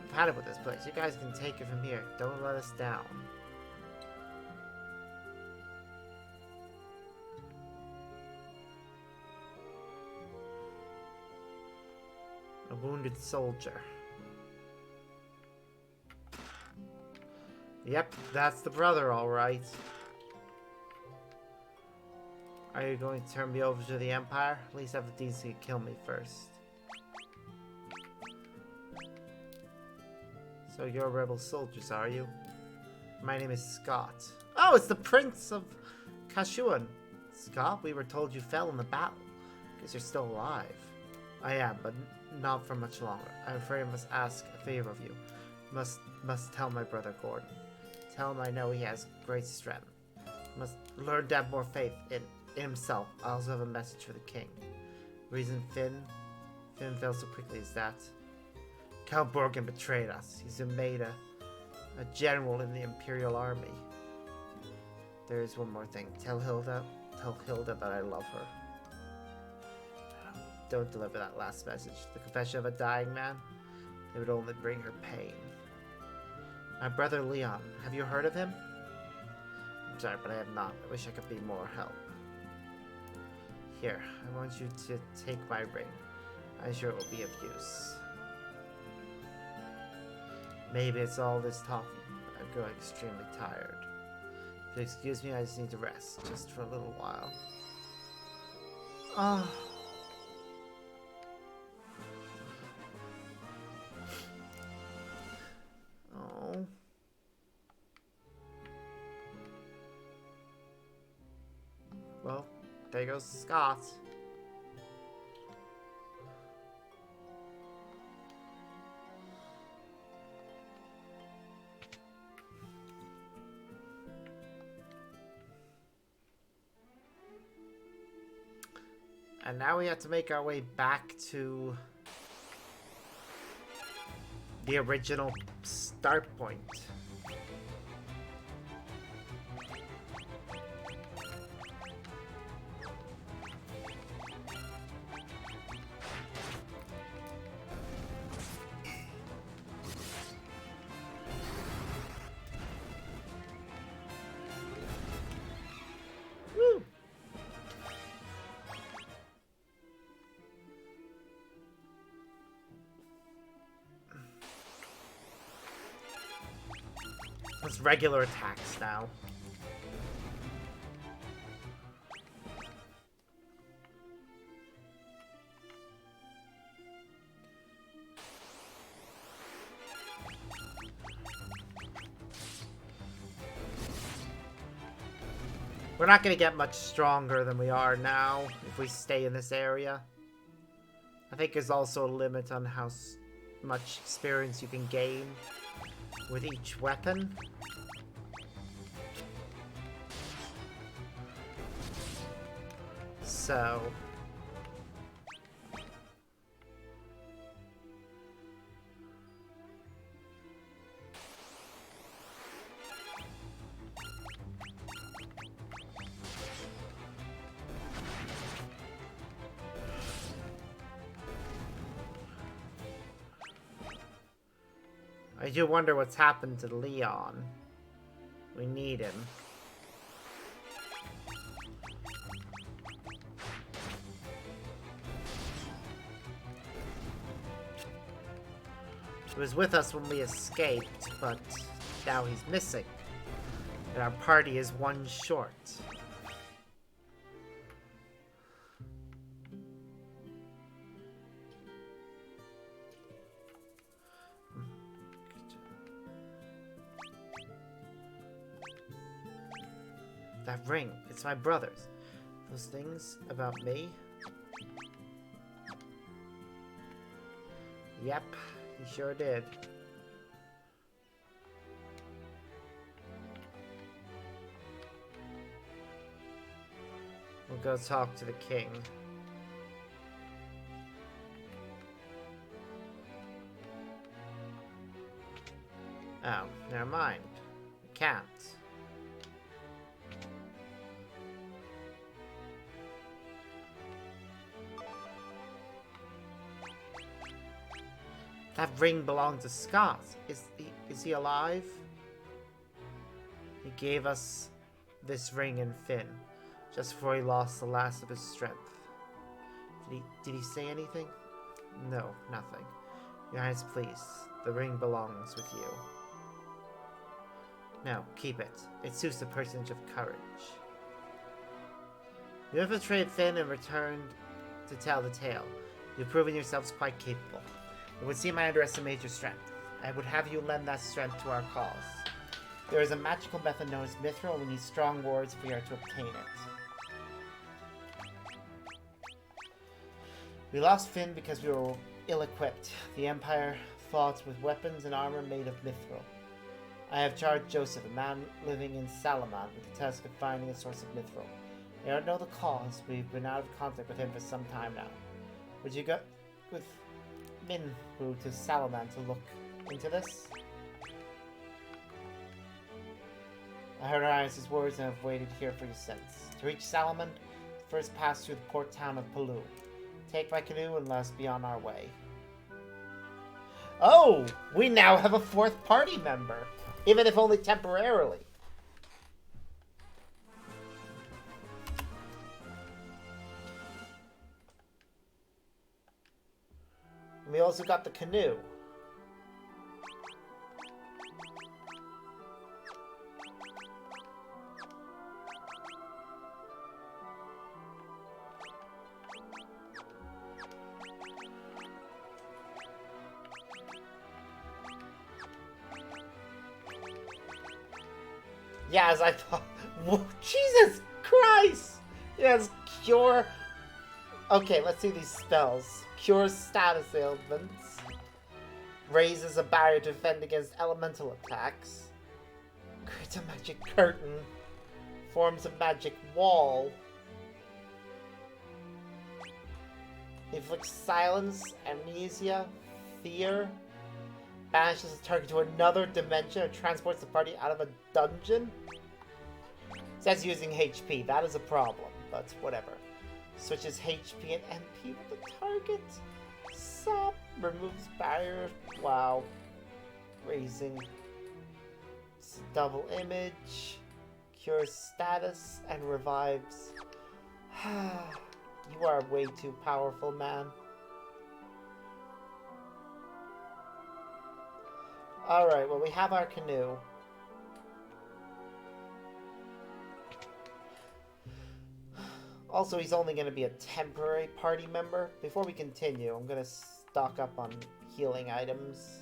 I've had it with this place. You guys can take it from here. Don't let us down. A wounded soldier. Yep, that's the brother, all right. Are you going to turn me over to the Empire? At least have the decency to kill me first. So you're rebel soldiers, are you? My name is Scott. Oh, it's the Prince of Kashuan. Scott, we were told you fell in the battle. Guess you're still alive. I am, but not for much longer. I'm afraid I must ask a favor of you. Must tell my brother Gordon. Tell him I know he has great strength. Must learn to have more faith in himself. I also have a message for the king. Reason Finn fell so quickly is that Count Borghen betrayed us. He's been made a general in the Imperial Army. There is one more thing. Tell Hilda that I love her. Don't deliver that last message. The confession of a dying man? It would only bring her pain. My brother Leon. Have you heard of him? I'm sorry, but I have not. I wish I could be more help. Here, I want you to take my ring. I'm sure it will be of use. Maybe it's all this talking, but I'm growing extremely tired. If you'll excuse me, I just need to rest, just for a little while. Ah. Oh. Well, there goes Scott. And now we have to make our way back to the original start point. Woo! It's regular attacks now. We're not going to get much stronger than we are now if we stay in this area. I think there's also a limit on how much experience you can gain with each weapon. So I do wonder what's happened to Leon. We need him. He was with us when we escaped, but now he's missing. And our party is one short. That ring. It's my brother's. Those things about me? Yep, he sure did. We'll go talk to the king. Oh, never mind. We can't. That ring belonged to Scott. Is he alive? He gave us this ring in Fynn, just before he lost the last of his strength. Did he say anything? No, nothing. Your Highness, please. The ring belongs with you. No, keep it. It suits the personage of courage. You have betrayed Fynn and returned to tell the tale. You've proven yourselves quite capable. It would seem I underestimate your strength. I would have you lend that strength to our cause. There is a magical method known as Mithril, and we need strong wards if we are to obtain it. We lost Fynn because we were ill-equipped. The Empire fought with weapons and armor made of Mithril. I have charged Joseph, a man living in Salaman, with the task of finding a source of Mithril. I don't know the cause. We've been out of contact with him for some time now. Would you go with Minhu to Salaman to look into this? I heard Arias' words and have waited here for your sense. To reach Salaman, first pass through the port town of Palu. Take my canoe and let us be on our way. Oh! We now have a fourth party member! Even if only temporarily. And we also got the canoe. Yeah, as I thought. Whoa, Jesus Christ! Yes, cure. Okay, let's see these spells. Cures status ailments. Raises a barrier to defend against elemental attacks. Creates a magic curtain. Forms a magic wall. Inflicts silence, amnesia, fear. Banishes the target to another dimension or transports the party out of a dungeon. It says using HP. That is a problem, but whatever. Switches HP and MP with the target. Sup. Removes barrier. Wow. Raising. It's a double image. Cures status and revives. You are way too powerful, man. Alright, well, we have our canoe. Also, he's only going to be a temporary party member. Before we continue, I'm going to stock up on healing items.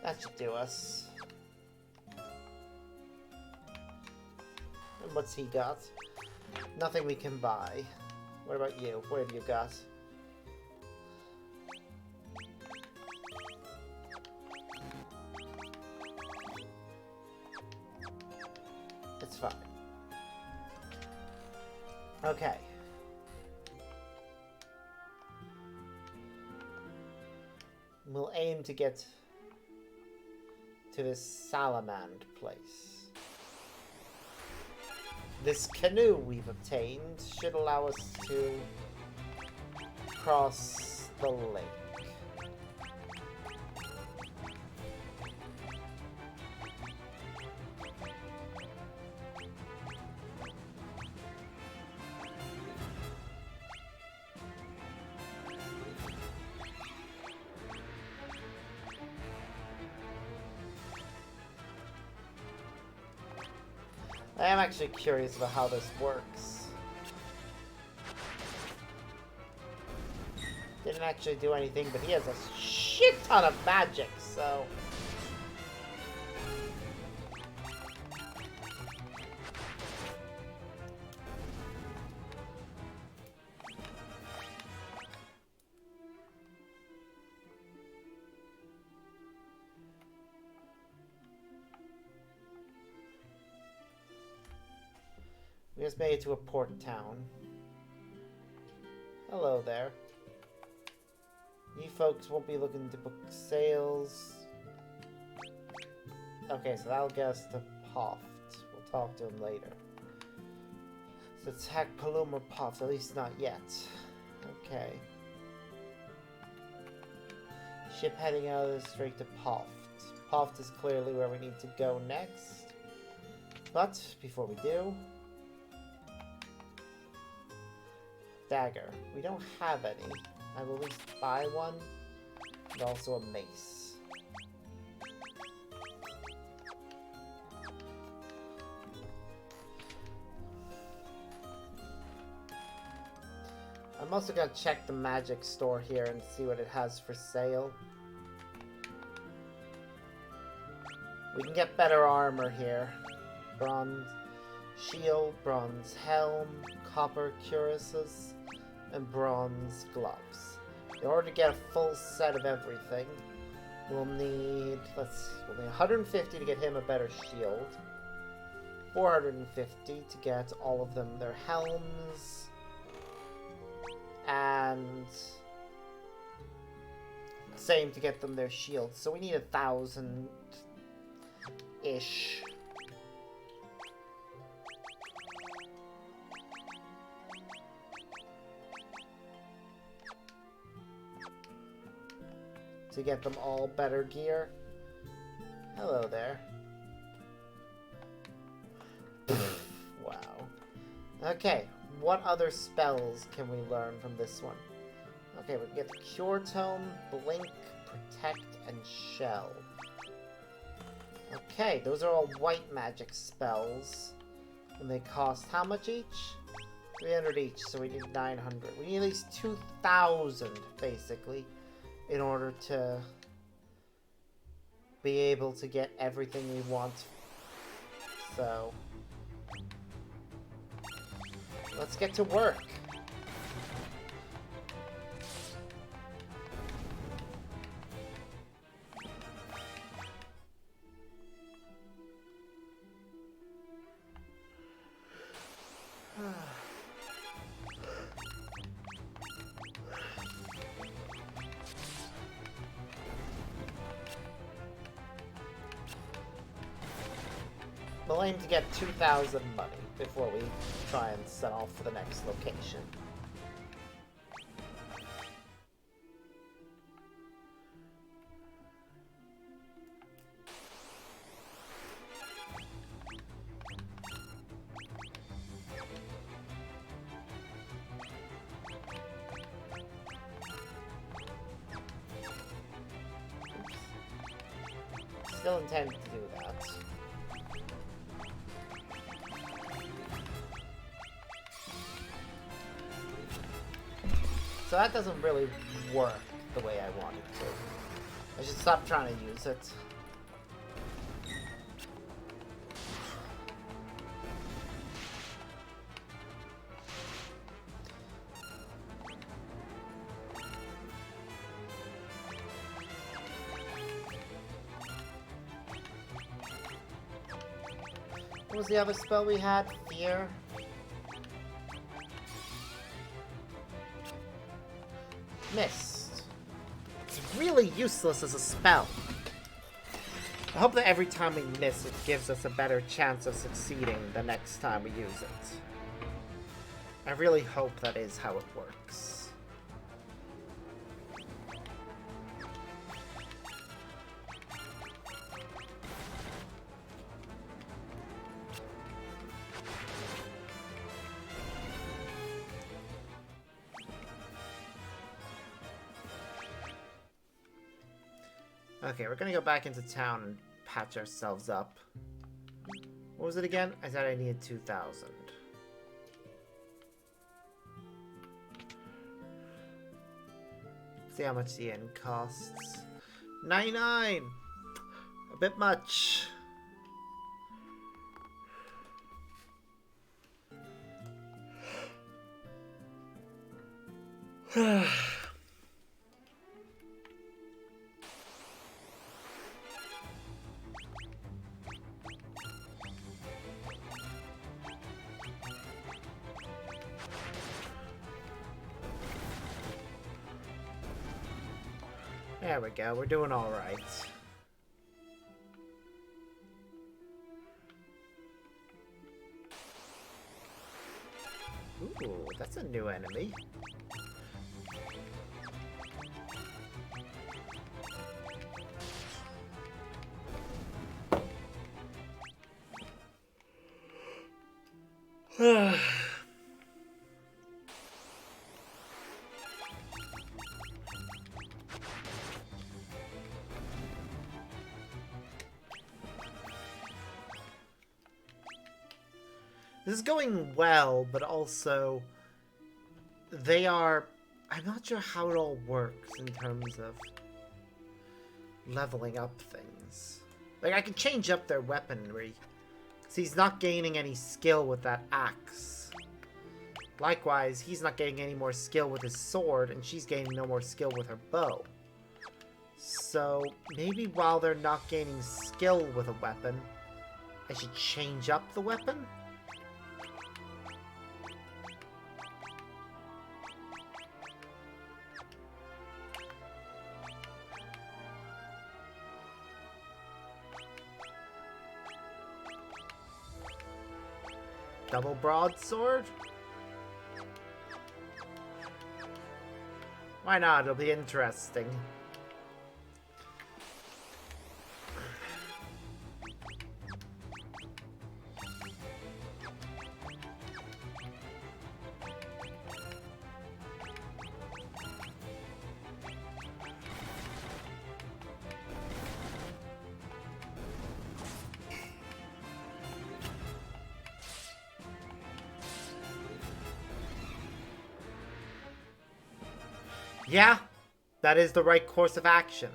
That should do us. And what's he got? Nothing we can buy. What about you? What have you got? It's fine. Okay. We'll aim to get to this Salamand place. This canoe we've obtained should allow us to cross the lake. I am actually curious about how this works. Didn't actually do anything, but he has a shit ton of magic, so... We just made it to a port town. Hello there. You folks won't be looking to book sales. Okay, so that'll get us to Poft. We'll talk to him later. So attack Paloma Poft, at least not yet. Okay. Ship heading out of the strait to Poft. Poft is clearly where we need to go next. But, before we do... Dagger. We don't have any. I will at least buy one, and also a mace. I'm also gonna check the magic store here and see what it has for sale. We can get better armor here. Bronze shield, bronze helm, copper cuirasses, and bronze gloves. In order to get a full set of everything, we'll need, we'll need 150 to get him a better shield, 450 to get all of them their helms, and same to get them their shields. So we need 1,000-ish. To get them all better gear. Hello there. Wow. Okay, what other spells can we learn from this one? Okay, we can get Cure Tome, Blink, Protect, and Shell. Okay, those are all white magic spells. And they cost how much each? 300 each, so we need 900. We need at least 2,000, basically, in order to be able to get everything we want. So, let's get to work. We'll aim to get 2,000 money before we try and set off for the next location. Still intend to do that. So that doesn't really work the way I want it to. I should stop trying to use it. What was the other spell we had? Fear? Mist. It's really useless as a spell. I hope that every time we miss, it gives us a better chance of succeeding the next time we use it. I really hope that is how it works. Okay, we're gonna go back into town and patch ourselves up. What was it again? I said I needed 2,000. See how much the end costs. 99! A bit much. There we go, we're doing alright. Ooh, that's a new enemy. This is going well, but also they are... I'm not sure how it all works in terms of leveling up things. Like, I can change up their weaponry. So he's not gaining any skill with that axe. Likewise, he's not getting any more skill with his sword, and she's gaining no more skill with her bow. So, maybe while they're not gaining skill with a weapon, I should change up the weapon? Double broadsword? Why not? It'll be interesting. Yeah, that is the right course of action.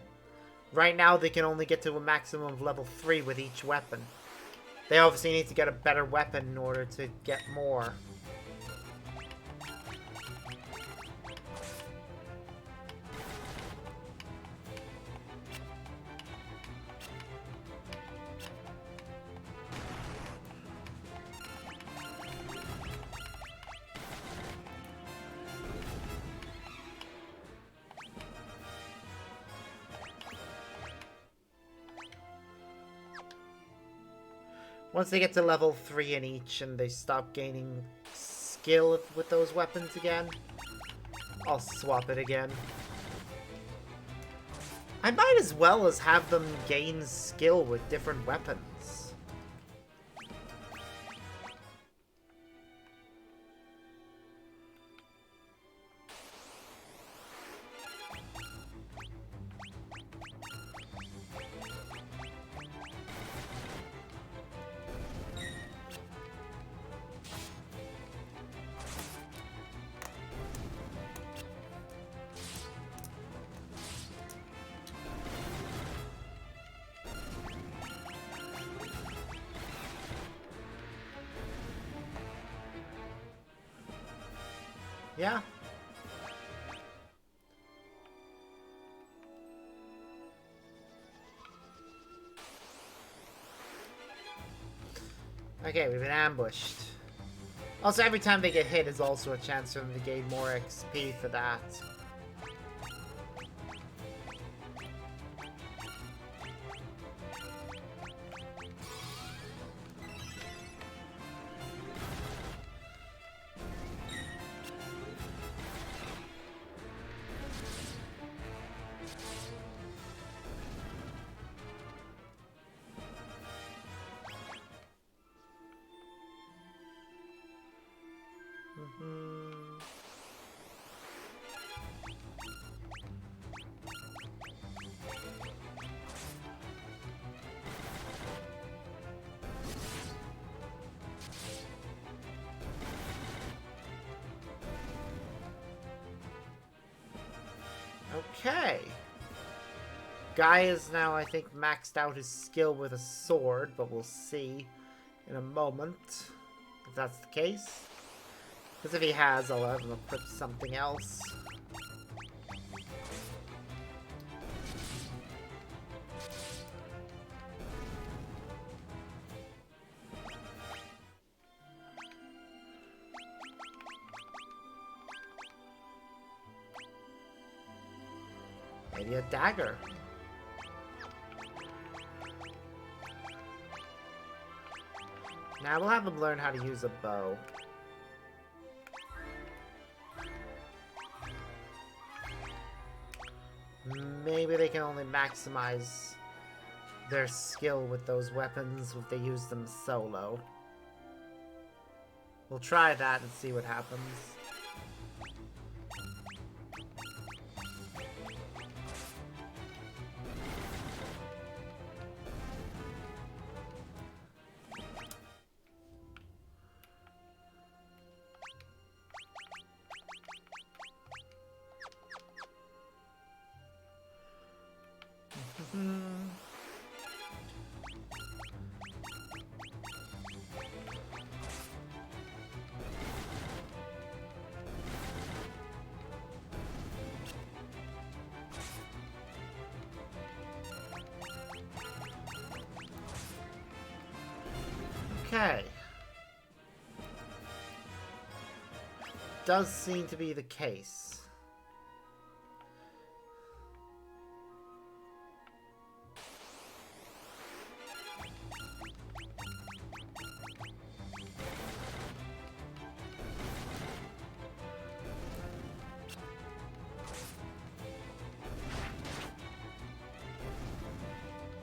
Right now, they can only get to a maximum of level 3 with each weapon. They obviously need to get a better weapon in order to get more. Once they get to level 3 in each and they stop gaining skill with those weapons again, I'll swap it again. I might as well as have them gain skill with different weapons. Yeah. Okay, we've been ambushed. Also, every time they get hit is also a chance for them to gain more XP for that. Okay. Guy is now, I think, maxed out his skill with a sword, but we'll see in a moment if that's the case. Because if he has, I'll have him equip something else. Maybe a dagger. Now we'll have him learn how to use a bow. Maybe they can only maximize their skill with those weapons if they use them solo. We'll try that and see what happens. Okay. Does seem to be the case.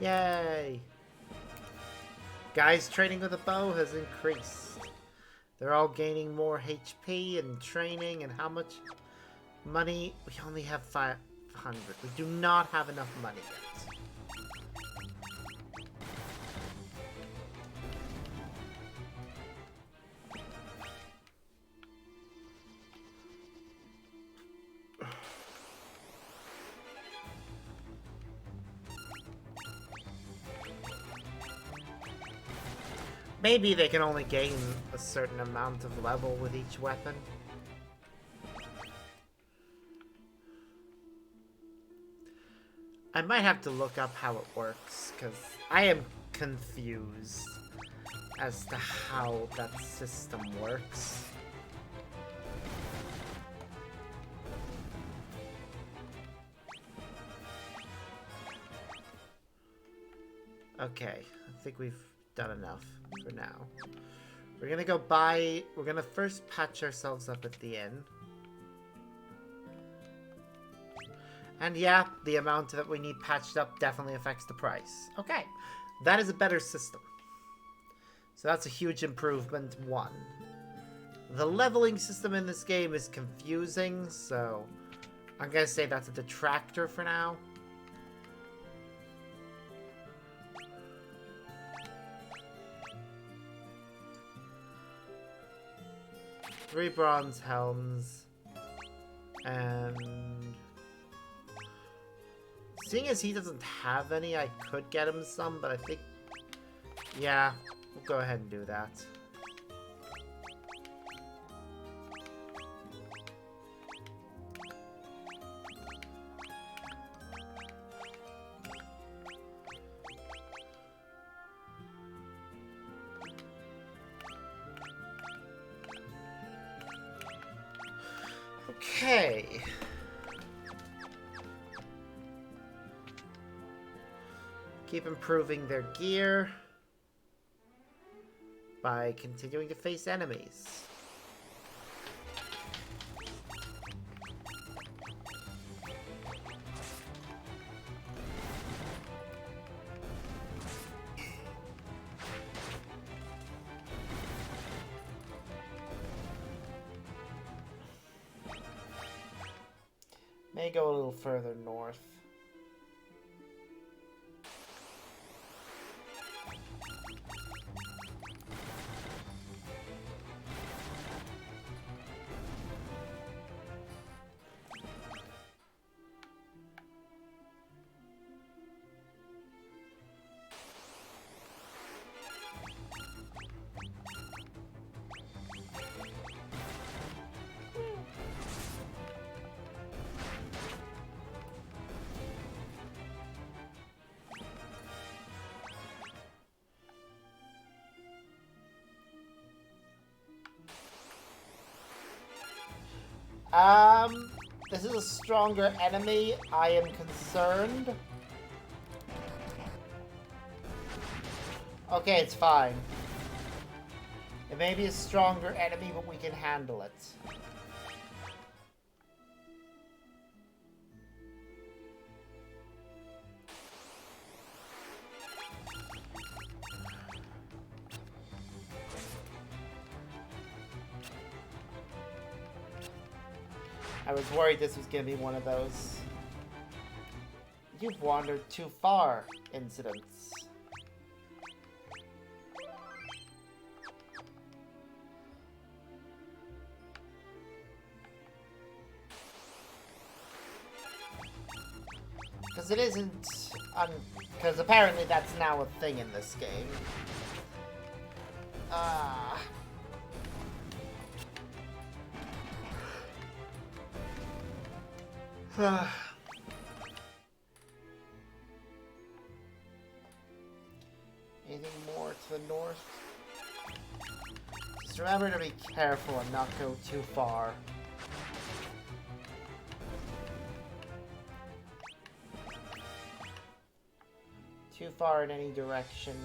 Yay! Guys training with a bow has increased. They're all gaining more HP and training, and how much money? We only have 500. We do not have enough money yet. Maybe they can only gain a certain amount of level with each weapon. I might have to look up how it works, because I am confused as to how that system works. Okay, I think we've done enough for now. We're gonna go buy... We're gonna first patch ourselves up at the inn. And yeah, the amount that we need patched up definitely affects the price. Okay, that is a better system. So that's a huge improvement, 1. The leveling system in this game is confusing, so I'm gonna say that's a detractor for now. Three bronze helms, and seeing as he doesn't have any, I could get him some, but I think, yeah, we'll go ahead and do that. Okay. Keep improving their gear by continuing to face enemies. May go a little further north. This is a stronger enemy. I am concerned. Okay, it's fine. It may be a stronger enemy, but we can handle it. I was worried this was going to be one of those "you've wandered too far" incidents. Because it isn't... because apparently that's now a thing in this game. Anything more to the north? Just remember to be careful and not go too far. Too far in any direction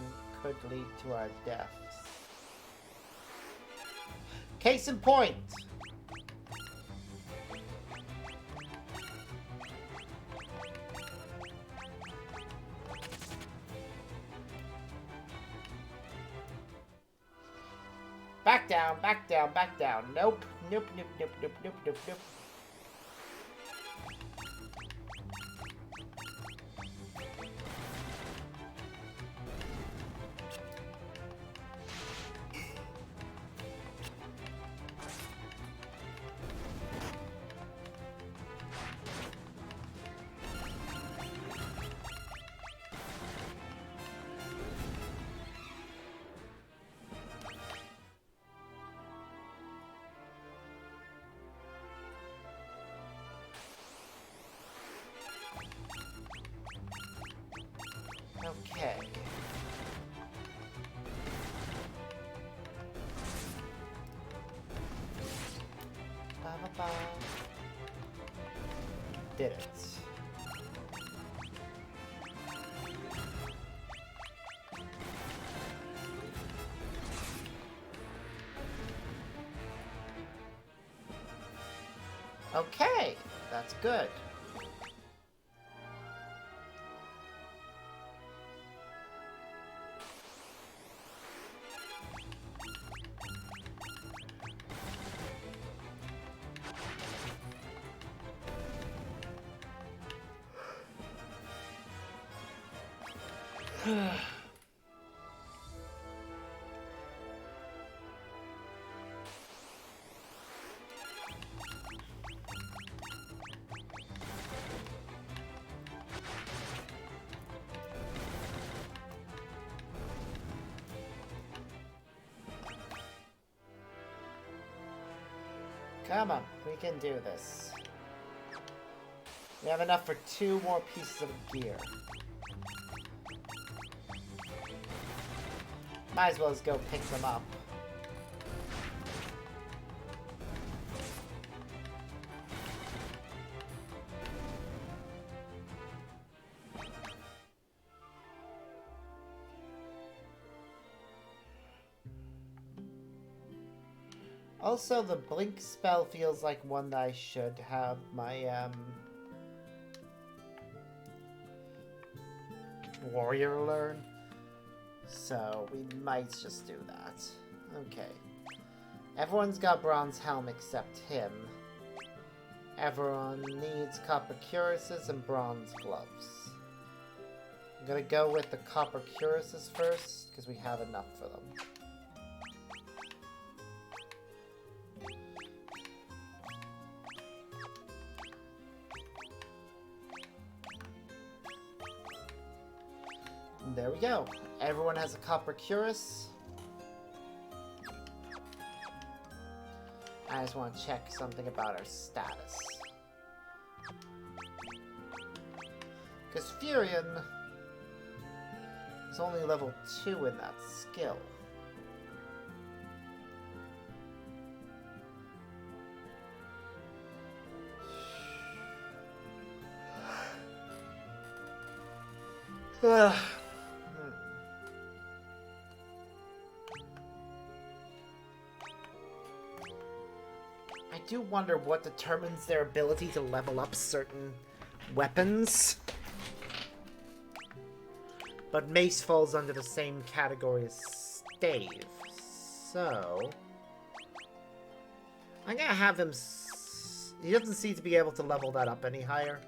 could lead to our deaths. Case in point! Back down, back down, back down. Nope. Nope, nope, nope, nope, nope, nope, nope. Okay. Ba-ba-ba. Did it. Okay, that's good. Come on, we can do this. We have enough for 2 more pieces of gear. Might as well just go pick them up. Also, the blink spell feels like one that I should have my, warrior learn. So, we might just do that. Okay. Everyone's got bronze helm except him. Everyone needs copper cuirasses and bronze gloves. I'm gonna go with the copper cuirasses first, because we have enough for them. There we go. Everyone has a copper cuirass. I just want to check something about our status. Because Furion is only level 2 in that skill. I do wonder what determines their ability to level up certain weapons. But Mace falls under the same category as Stave. So I'm gonna have him... He doesn't seem to be able to level that up any higher.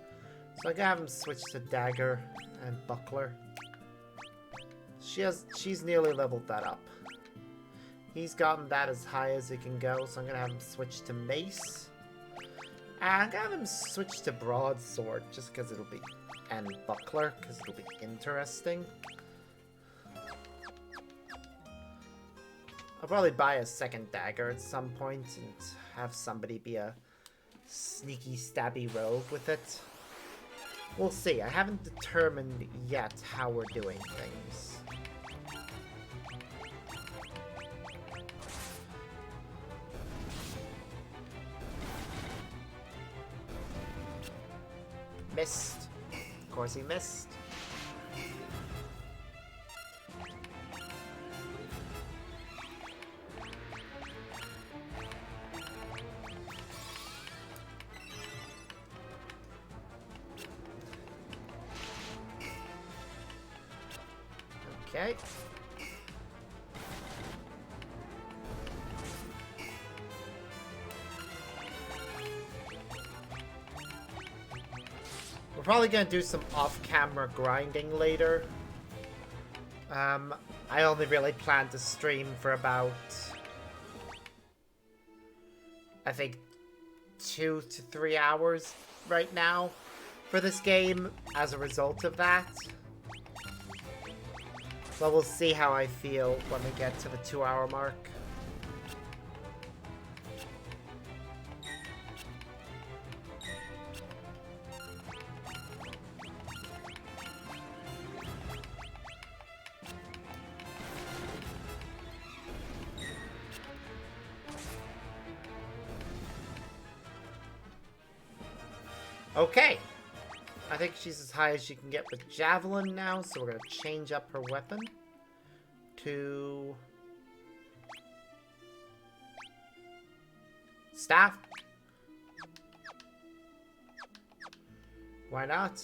So I'm gonna have him switch to Dagger and Buckler. She's nearly leveled that up. He's gotten that as high as it can go, so I'm gonna have him switch to Mace. And I'm gonna have him switch to Broadsword, just because it'll be... And Buckler, because it'll be interesting. I'll probably buy a second Dagger at some point and have somebody be a sneaky, stabby rogue with it. We'll see. I haven't determined yet how we're doing things. Missed. Of course he missed. Okay. We're probably gonna do some off-camera grinding later. I only really plan to stream for about, I think, 2 to 3 hours right now for this game as a result of that. But we'll see how I feel when we get to the 2-hour mark. Okay. I think she's as high as she can get with Javelin now, so we're going to change up her weapon to Staff. Why not?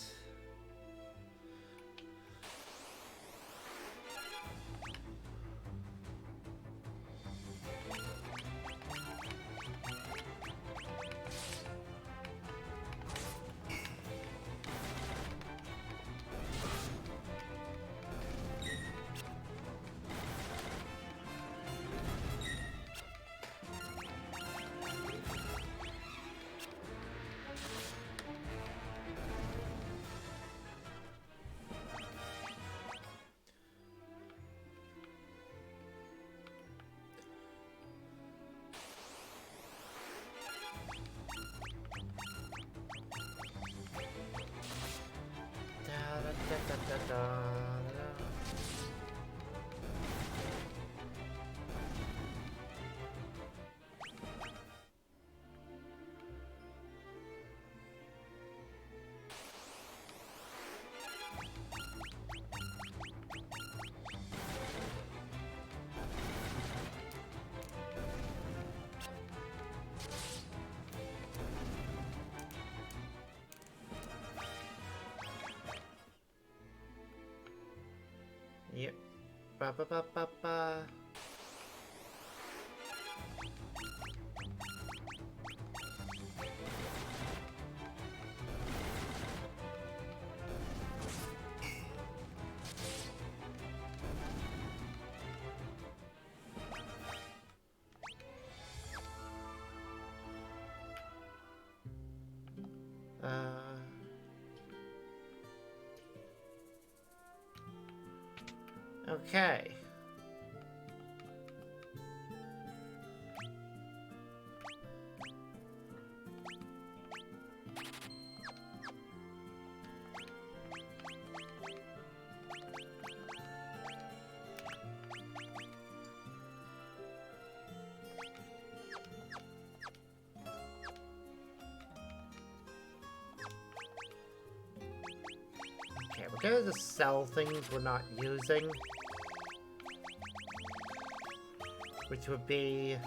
Yep. Ba ba ba ba ba. Okay. We're gonna just sell things we're not using. Which would be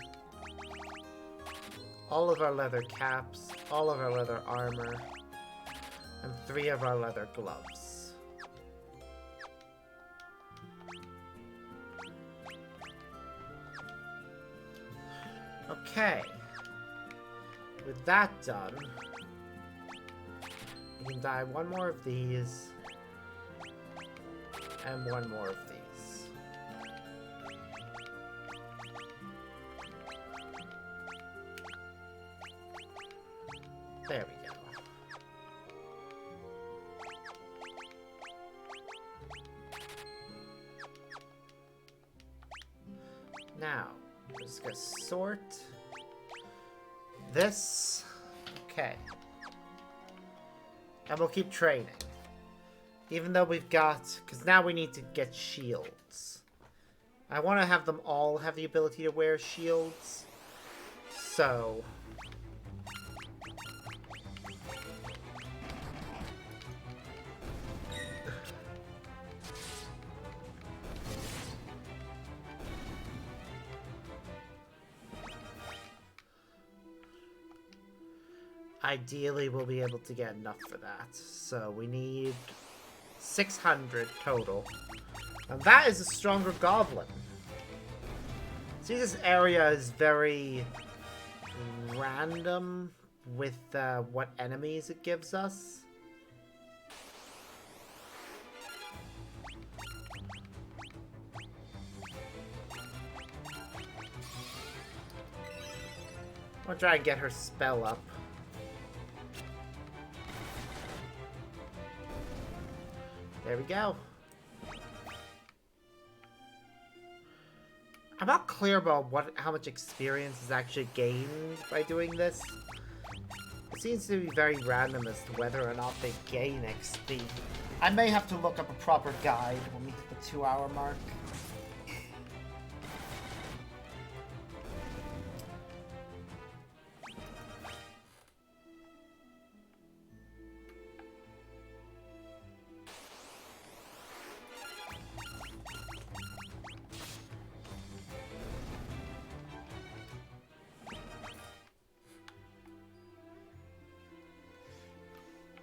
all of our leather caps, all of our leather armor, and 3 of our leather gloves. Okay. With that done, we can dye 1 more of these, and 1 more of these. There we go. Now, we're just gonna sort this. Okay. And we'll keep training. Even though we've got... Because now we need to get shields. I want to have them all have the ability to wear shields. So... Ideally, we'll be able to get enough for that. So we need 600 total. And that is a stronger goblin. See, this area is very random with what enemies it gives us. I'll try and get her spell up. There we go. I'm not clear about how much experience is actually gained by doing this. It seems to be very random as to whether or not they gain XP. I may have to look up a proper guide when we hit the 2-hour mark.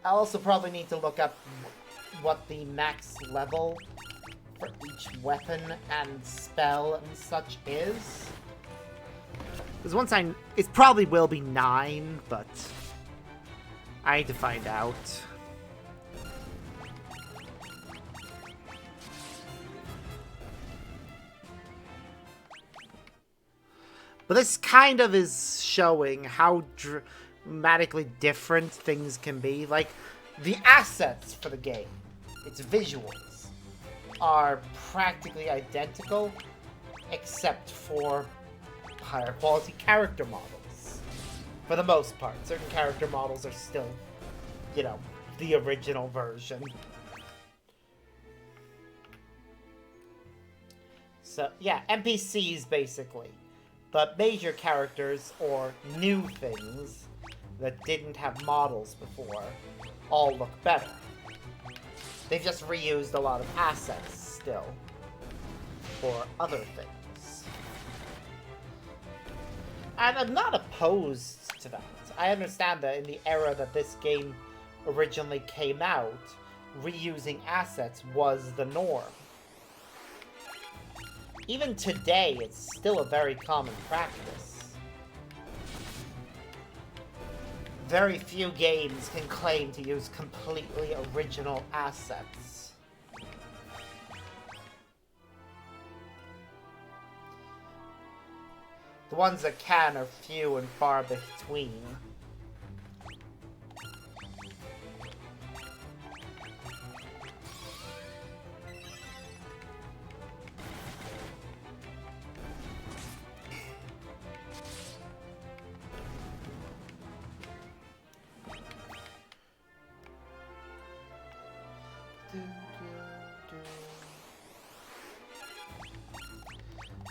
I also probably need to look up what the max level for each weapon and spell and such is. Because once it probably will be 9, but I need to find out. But this kind of is showing how dramatically different things can be. Like, the assets for the game, its visuals, are practically identical, except for higher quality character models. For the most part. Certain character models are still, you know, the original version. So, yeah, NPCs, basically. But major characters, or new things that didn't have models before, all look better. They've just reused a lot of assets still for other things. And I'm not opposed to that. I understand that in the era that this game originally came out, reusing assets was the norm. Even today, it's still a very common practice. Very few games can claim to use completely original assets. The ones that can are few and far between.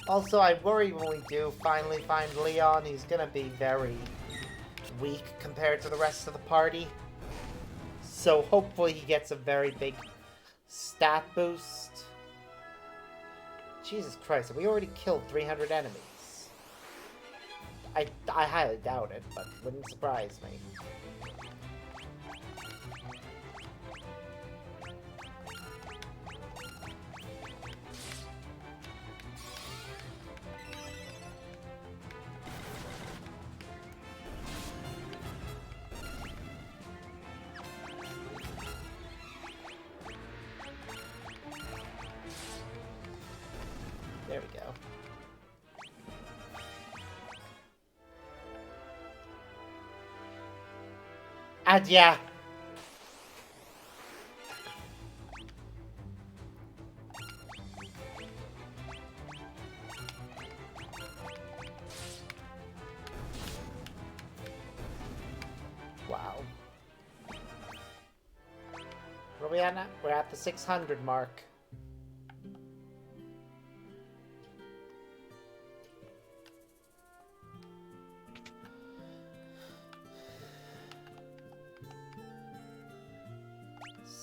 Also, I worry when we do finally find Leon, he's gonna be very weak compared to the rest of the party. So hopefully he gets a very big Stat boost. Jesus Christ, we already killed 300 enemies. I highly doubt it, but wouldn't surprise me. There we go. And yeah. Wow. Where are we at now? We're at the 600 mark.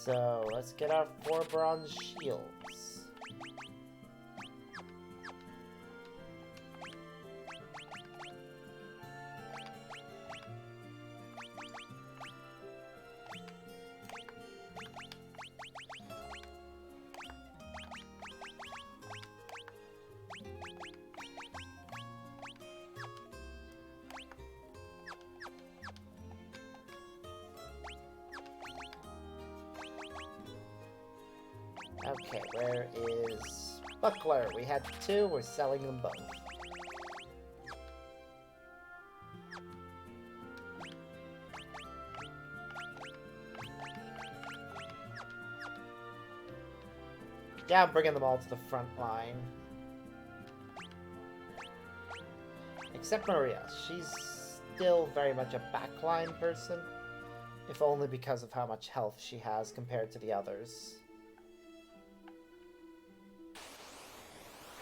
So, let's get our 4 bronze shields. Okay, where is Buckler? We had 2, we're selling them both. Yeah, I'm bringing them all to the front line. Except Maria, she's still very much a backline person, if only because of how much health she has compared to the others.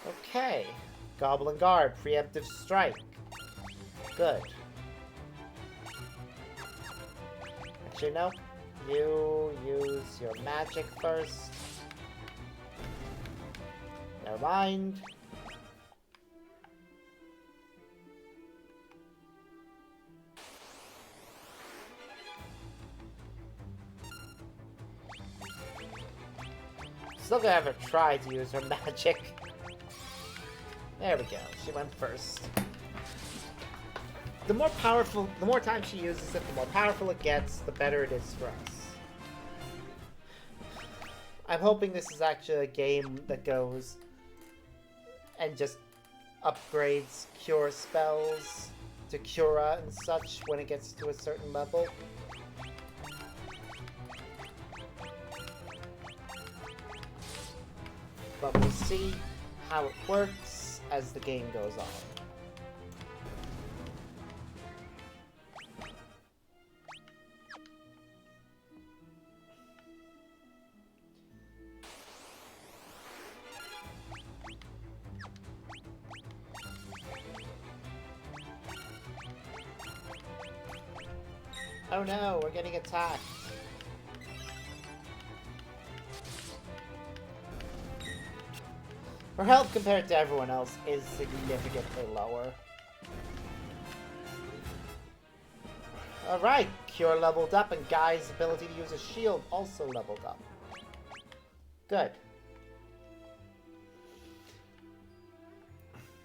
Okay. Goblin Guard, preemptive strike. Good. Actually, no. You use your magic first. Never mind. Still gonna have her try to use her magic. There we go. She went first. The more powerful, the more time she uses it, the more powerful it gets, the better it is for us. I'm hoping this is actually a game that goes and just upgrades cure spells to Cura and such when it gets to a certain level. But we'll see how it works as the game goes on. Oh no, we're getting attacked. Her health compared to everyone else is significantly lower. Alright, Cure leveled up and Guy's ability to use a shield also leveled up. Good.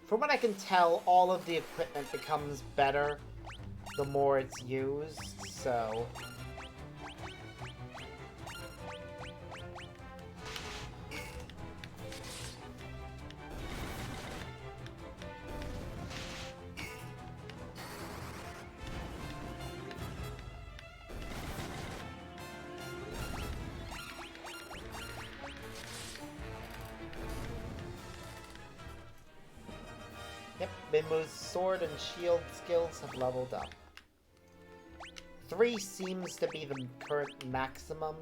From what I can tell, all of the equipment becomes better the more it's used, so... Yep, Binmu's sword and shield skills have leveled up. 3 seems to be the current maximum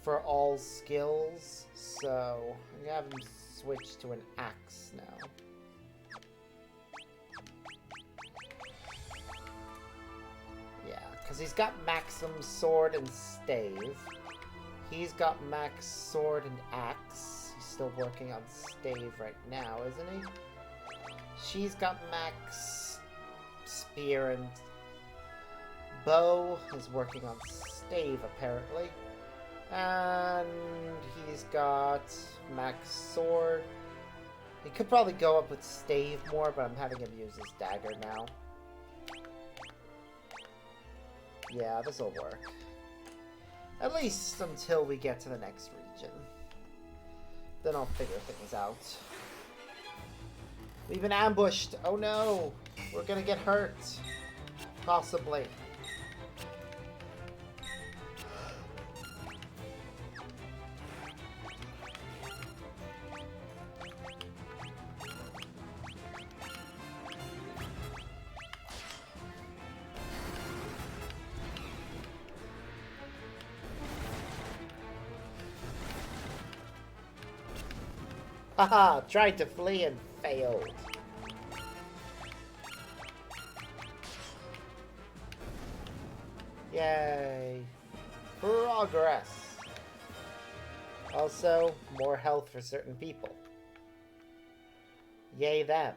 for all skills, so I'm gonna have him switch to an axe now. Yeah, because he's got maximum sword and stave. He's got max sword and axe. He's still working on stave right now, isn't he? She's got max spear and bow. Is working on stave apparently. And he's got max sword. He could probably go up with stave more, but I'm having him use his dagger now. Yeah, this will work. At least until we get to the next region. Then I'll figure things out. We've been ambushed! Oh no! We're gonna get hurt. Possibly. Haha! Tried to flee and failed. Yay! Progress! Also, more health for certain people. Yay them.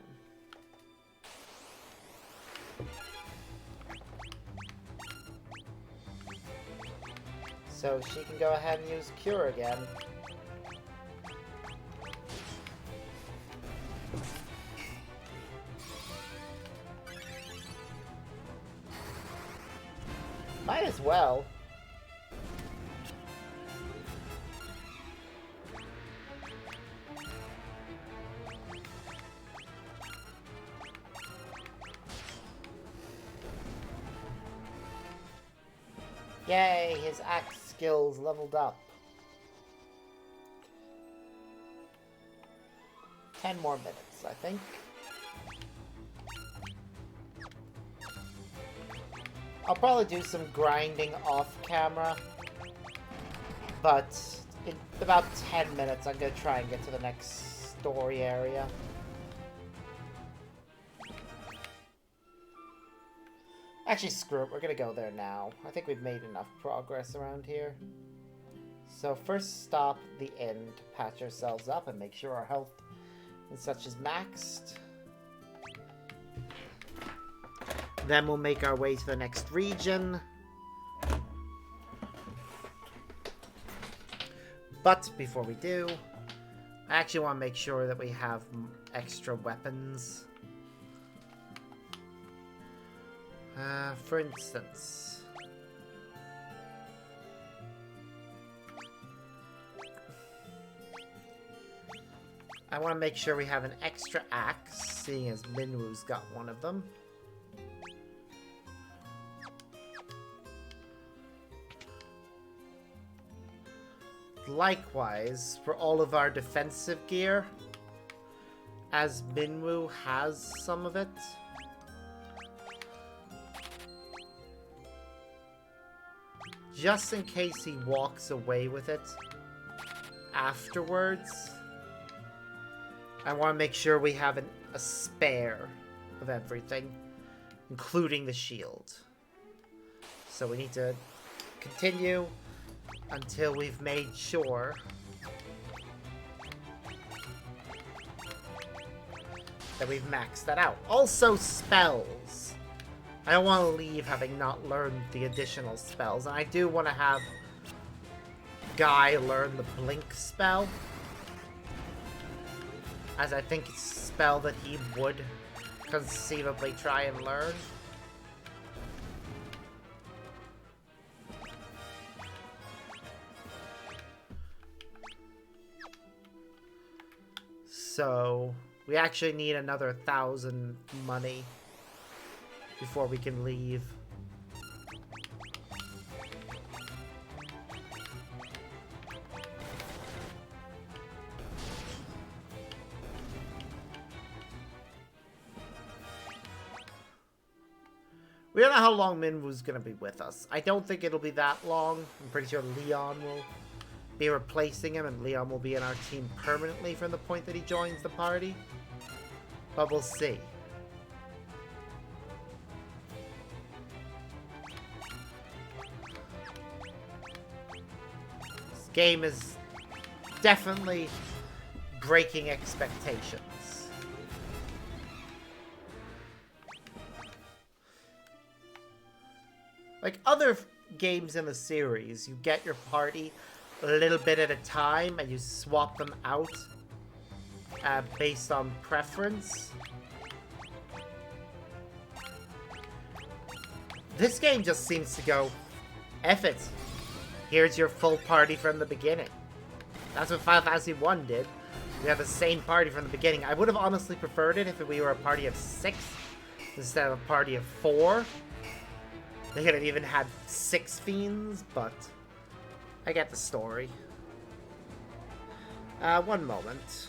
So she can go ahead and use Cure again. Might as well. Yay, his axe skills leveled up. 10 more minutes, I think. I'll probably do some grinding off camera, but in about 10 minutes I'm going to try and get to the next story area. Actually, screw it, we're going to go there now. I think we've made enough progress around here. So first stop the inn to patch ourselves up and make sure our health and such is maxed. Then we'll make our way to the next region. But before we do, I actually want to make sure that we have extra weapons. For instance, I want to make sure we have an extra axe, seeing as Minwu's got one of them. Likewise, for all of our defensive gear, as Minwu has some of it. Just in case he walks away with it afterwards, I want to make sure we have a spare of everything, including the shield. So we need to continue until we've made sure that we've maxed that out. Also, spells. I don't want to leave having not learned the additional spells. And I do want to have Guy learn the Blink spell, as I think it's a spell that he would conceivably try and learn. So we actually need another 1,000 money before we can leave. We don't know how long Minwu's gonna be with us. I don't think it'll be that long. I'm pretty sure Leon will be replacing him, and Leon will be in our team permanently from the point that he joins the party. But we'll see. game is definitely breaking expectations. Like other games in the series, you get your party a little bit at a time and you swap them out based on preference. This game just seems to go, F it. Here's your full party from the beginning. That's what Final Fantasy 1 did. We have the same party from the beginning. I would have honestly preferred it if we were a party of 6 instead of a party of 4. They could have even had 6 fiends, but I get the story. One moment.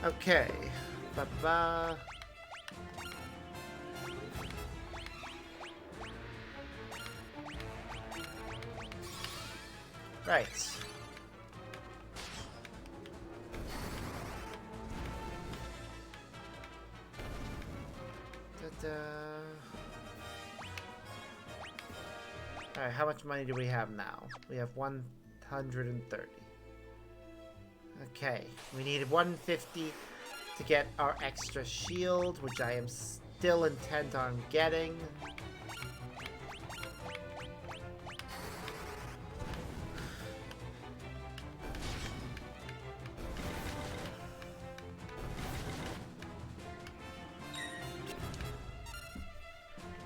Okay. Ba-ba. Right. Ta-da. Alright, how much money do we have now? We have 130. Okay, we needed 150 to get our extra shield, which I am still intent on getting.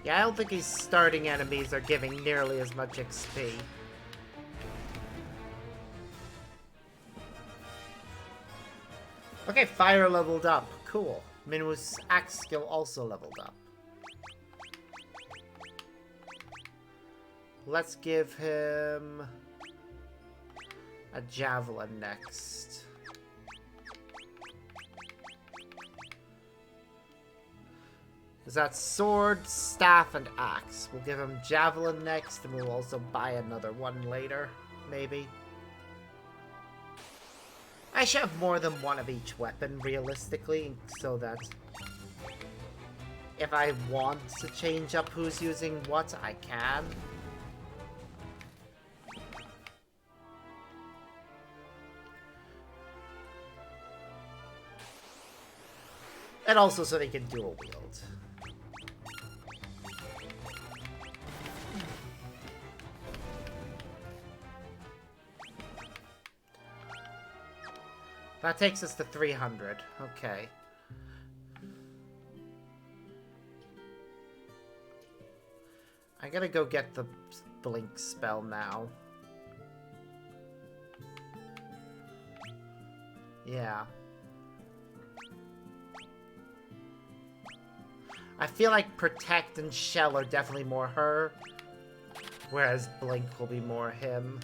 Yeah, I don't think these starting enemies are giving nearly as much XP. Okay, fire leveled up. Cool. Minwu's axe skill also leveled up. Let's give him a javelin next. Is that sword, staff, and axe? We'll give him javelin next, and we'll also buy another one later, maybe. I should have more than one of each weapon, realistically, so that if I want to change up who's using what, I can. And also so they can dual wield. That takes us to 300. Okay. I gotta go get the blink spell now. Yeah. I feel like Protect and Shell are definitely more her, whereas Blink will be more him.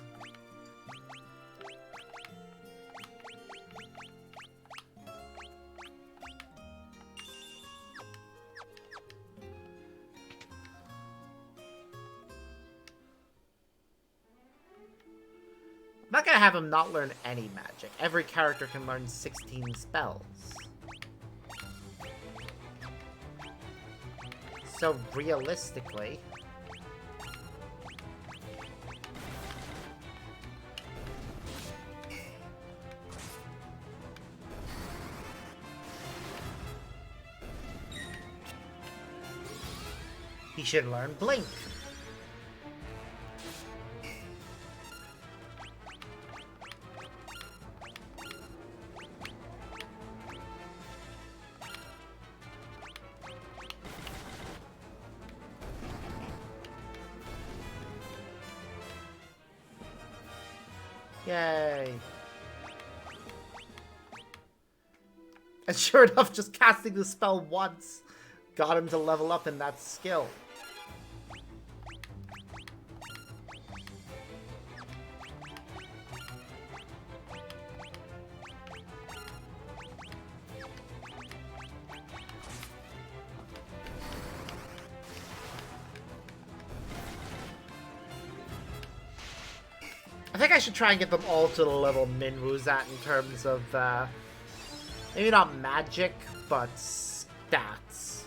I'm not gonna have him not learn any magic. Every character can learn 16 spells. So realistically... he should learn Blink. Yay. And sure enough, just casting the spell once got him to level up in that skill. I think I should try and get them all to the level Minwu's at in terms of, maybe not magic, but stats.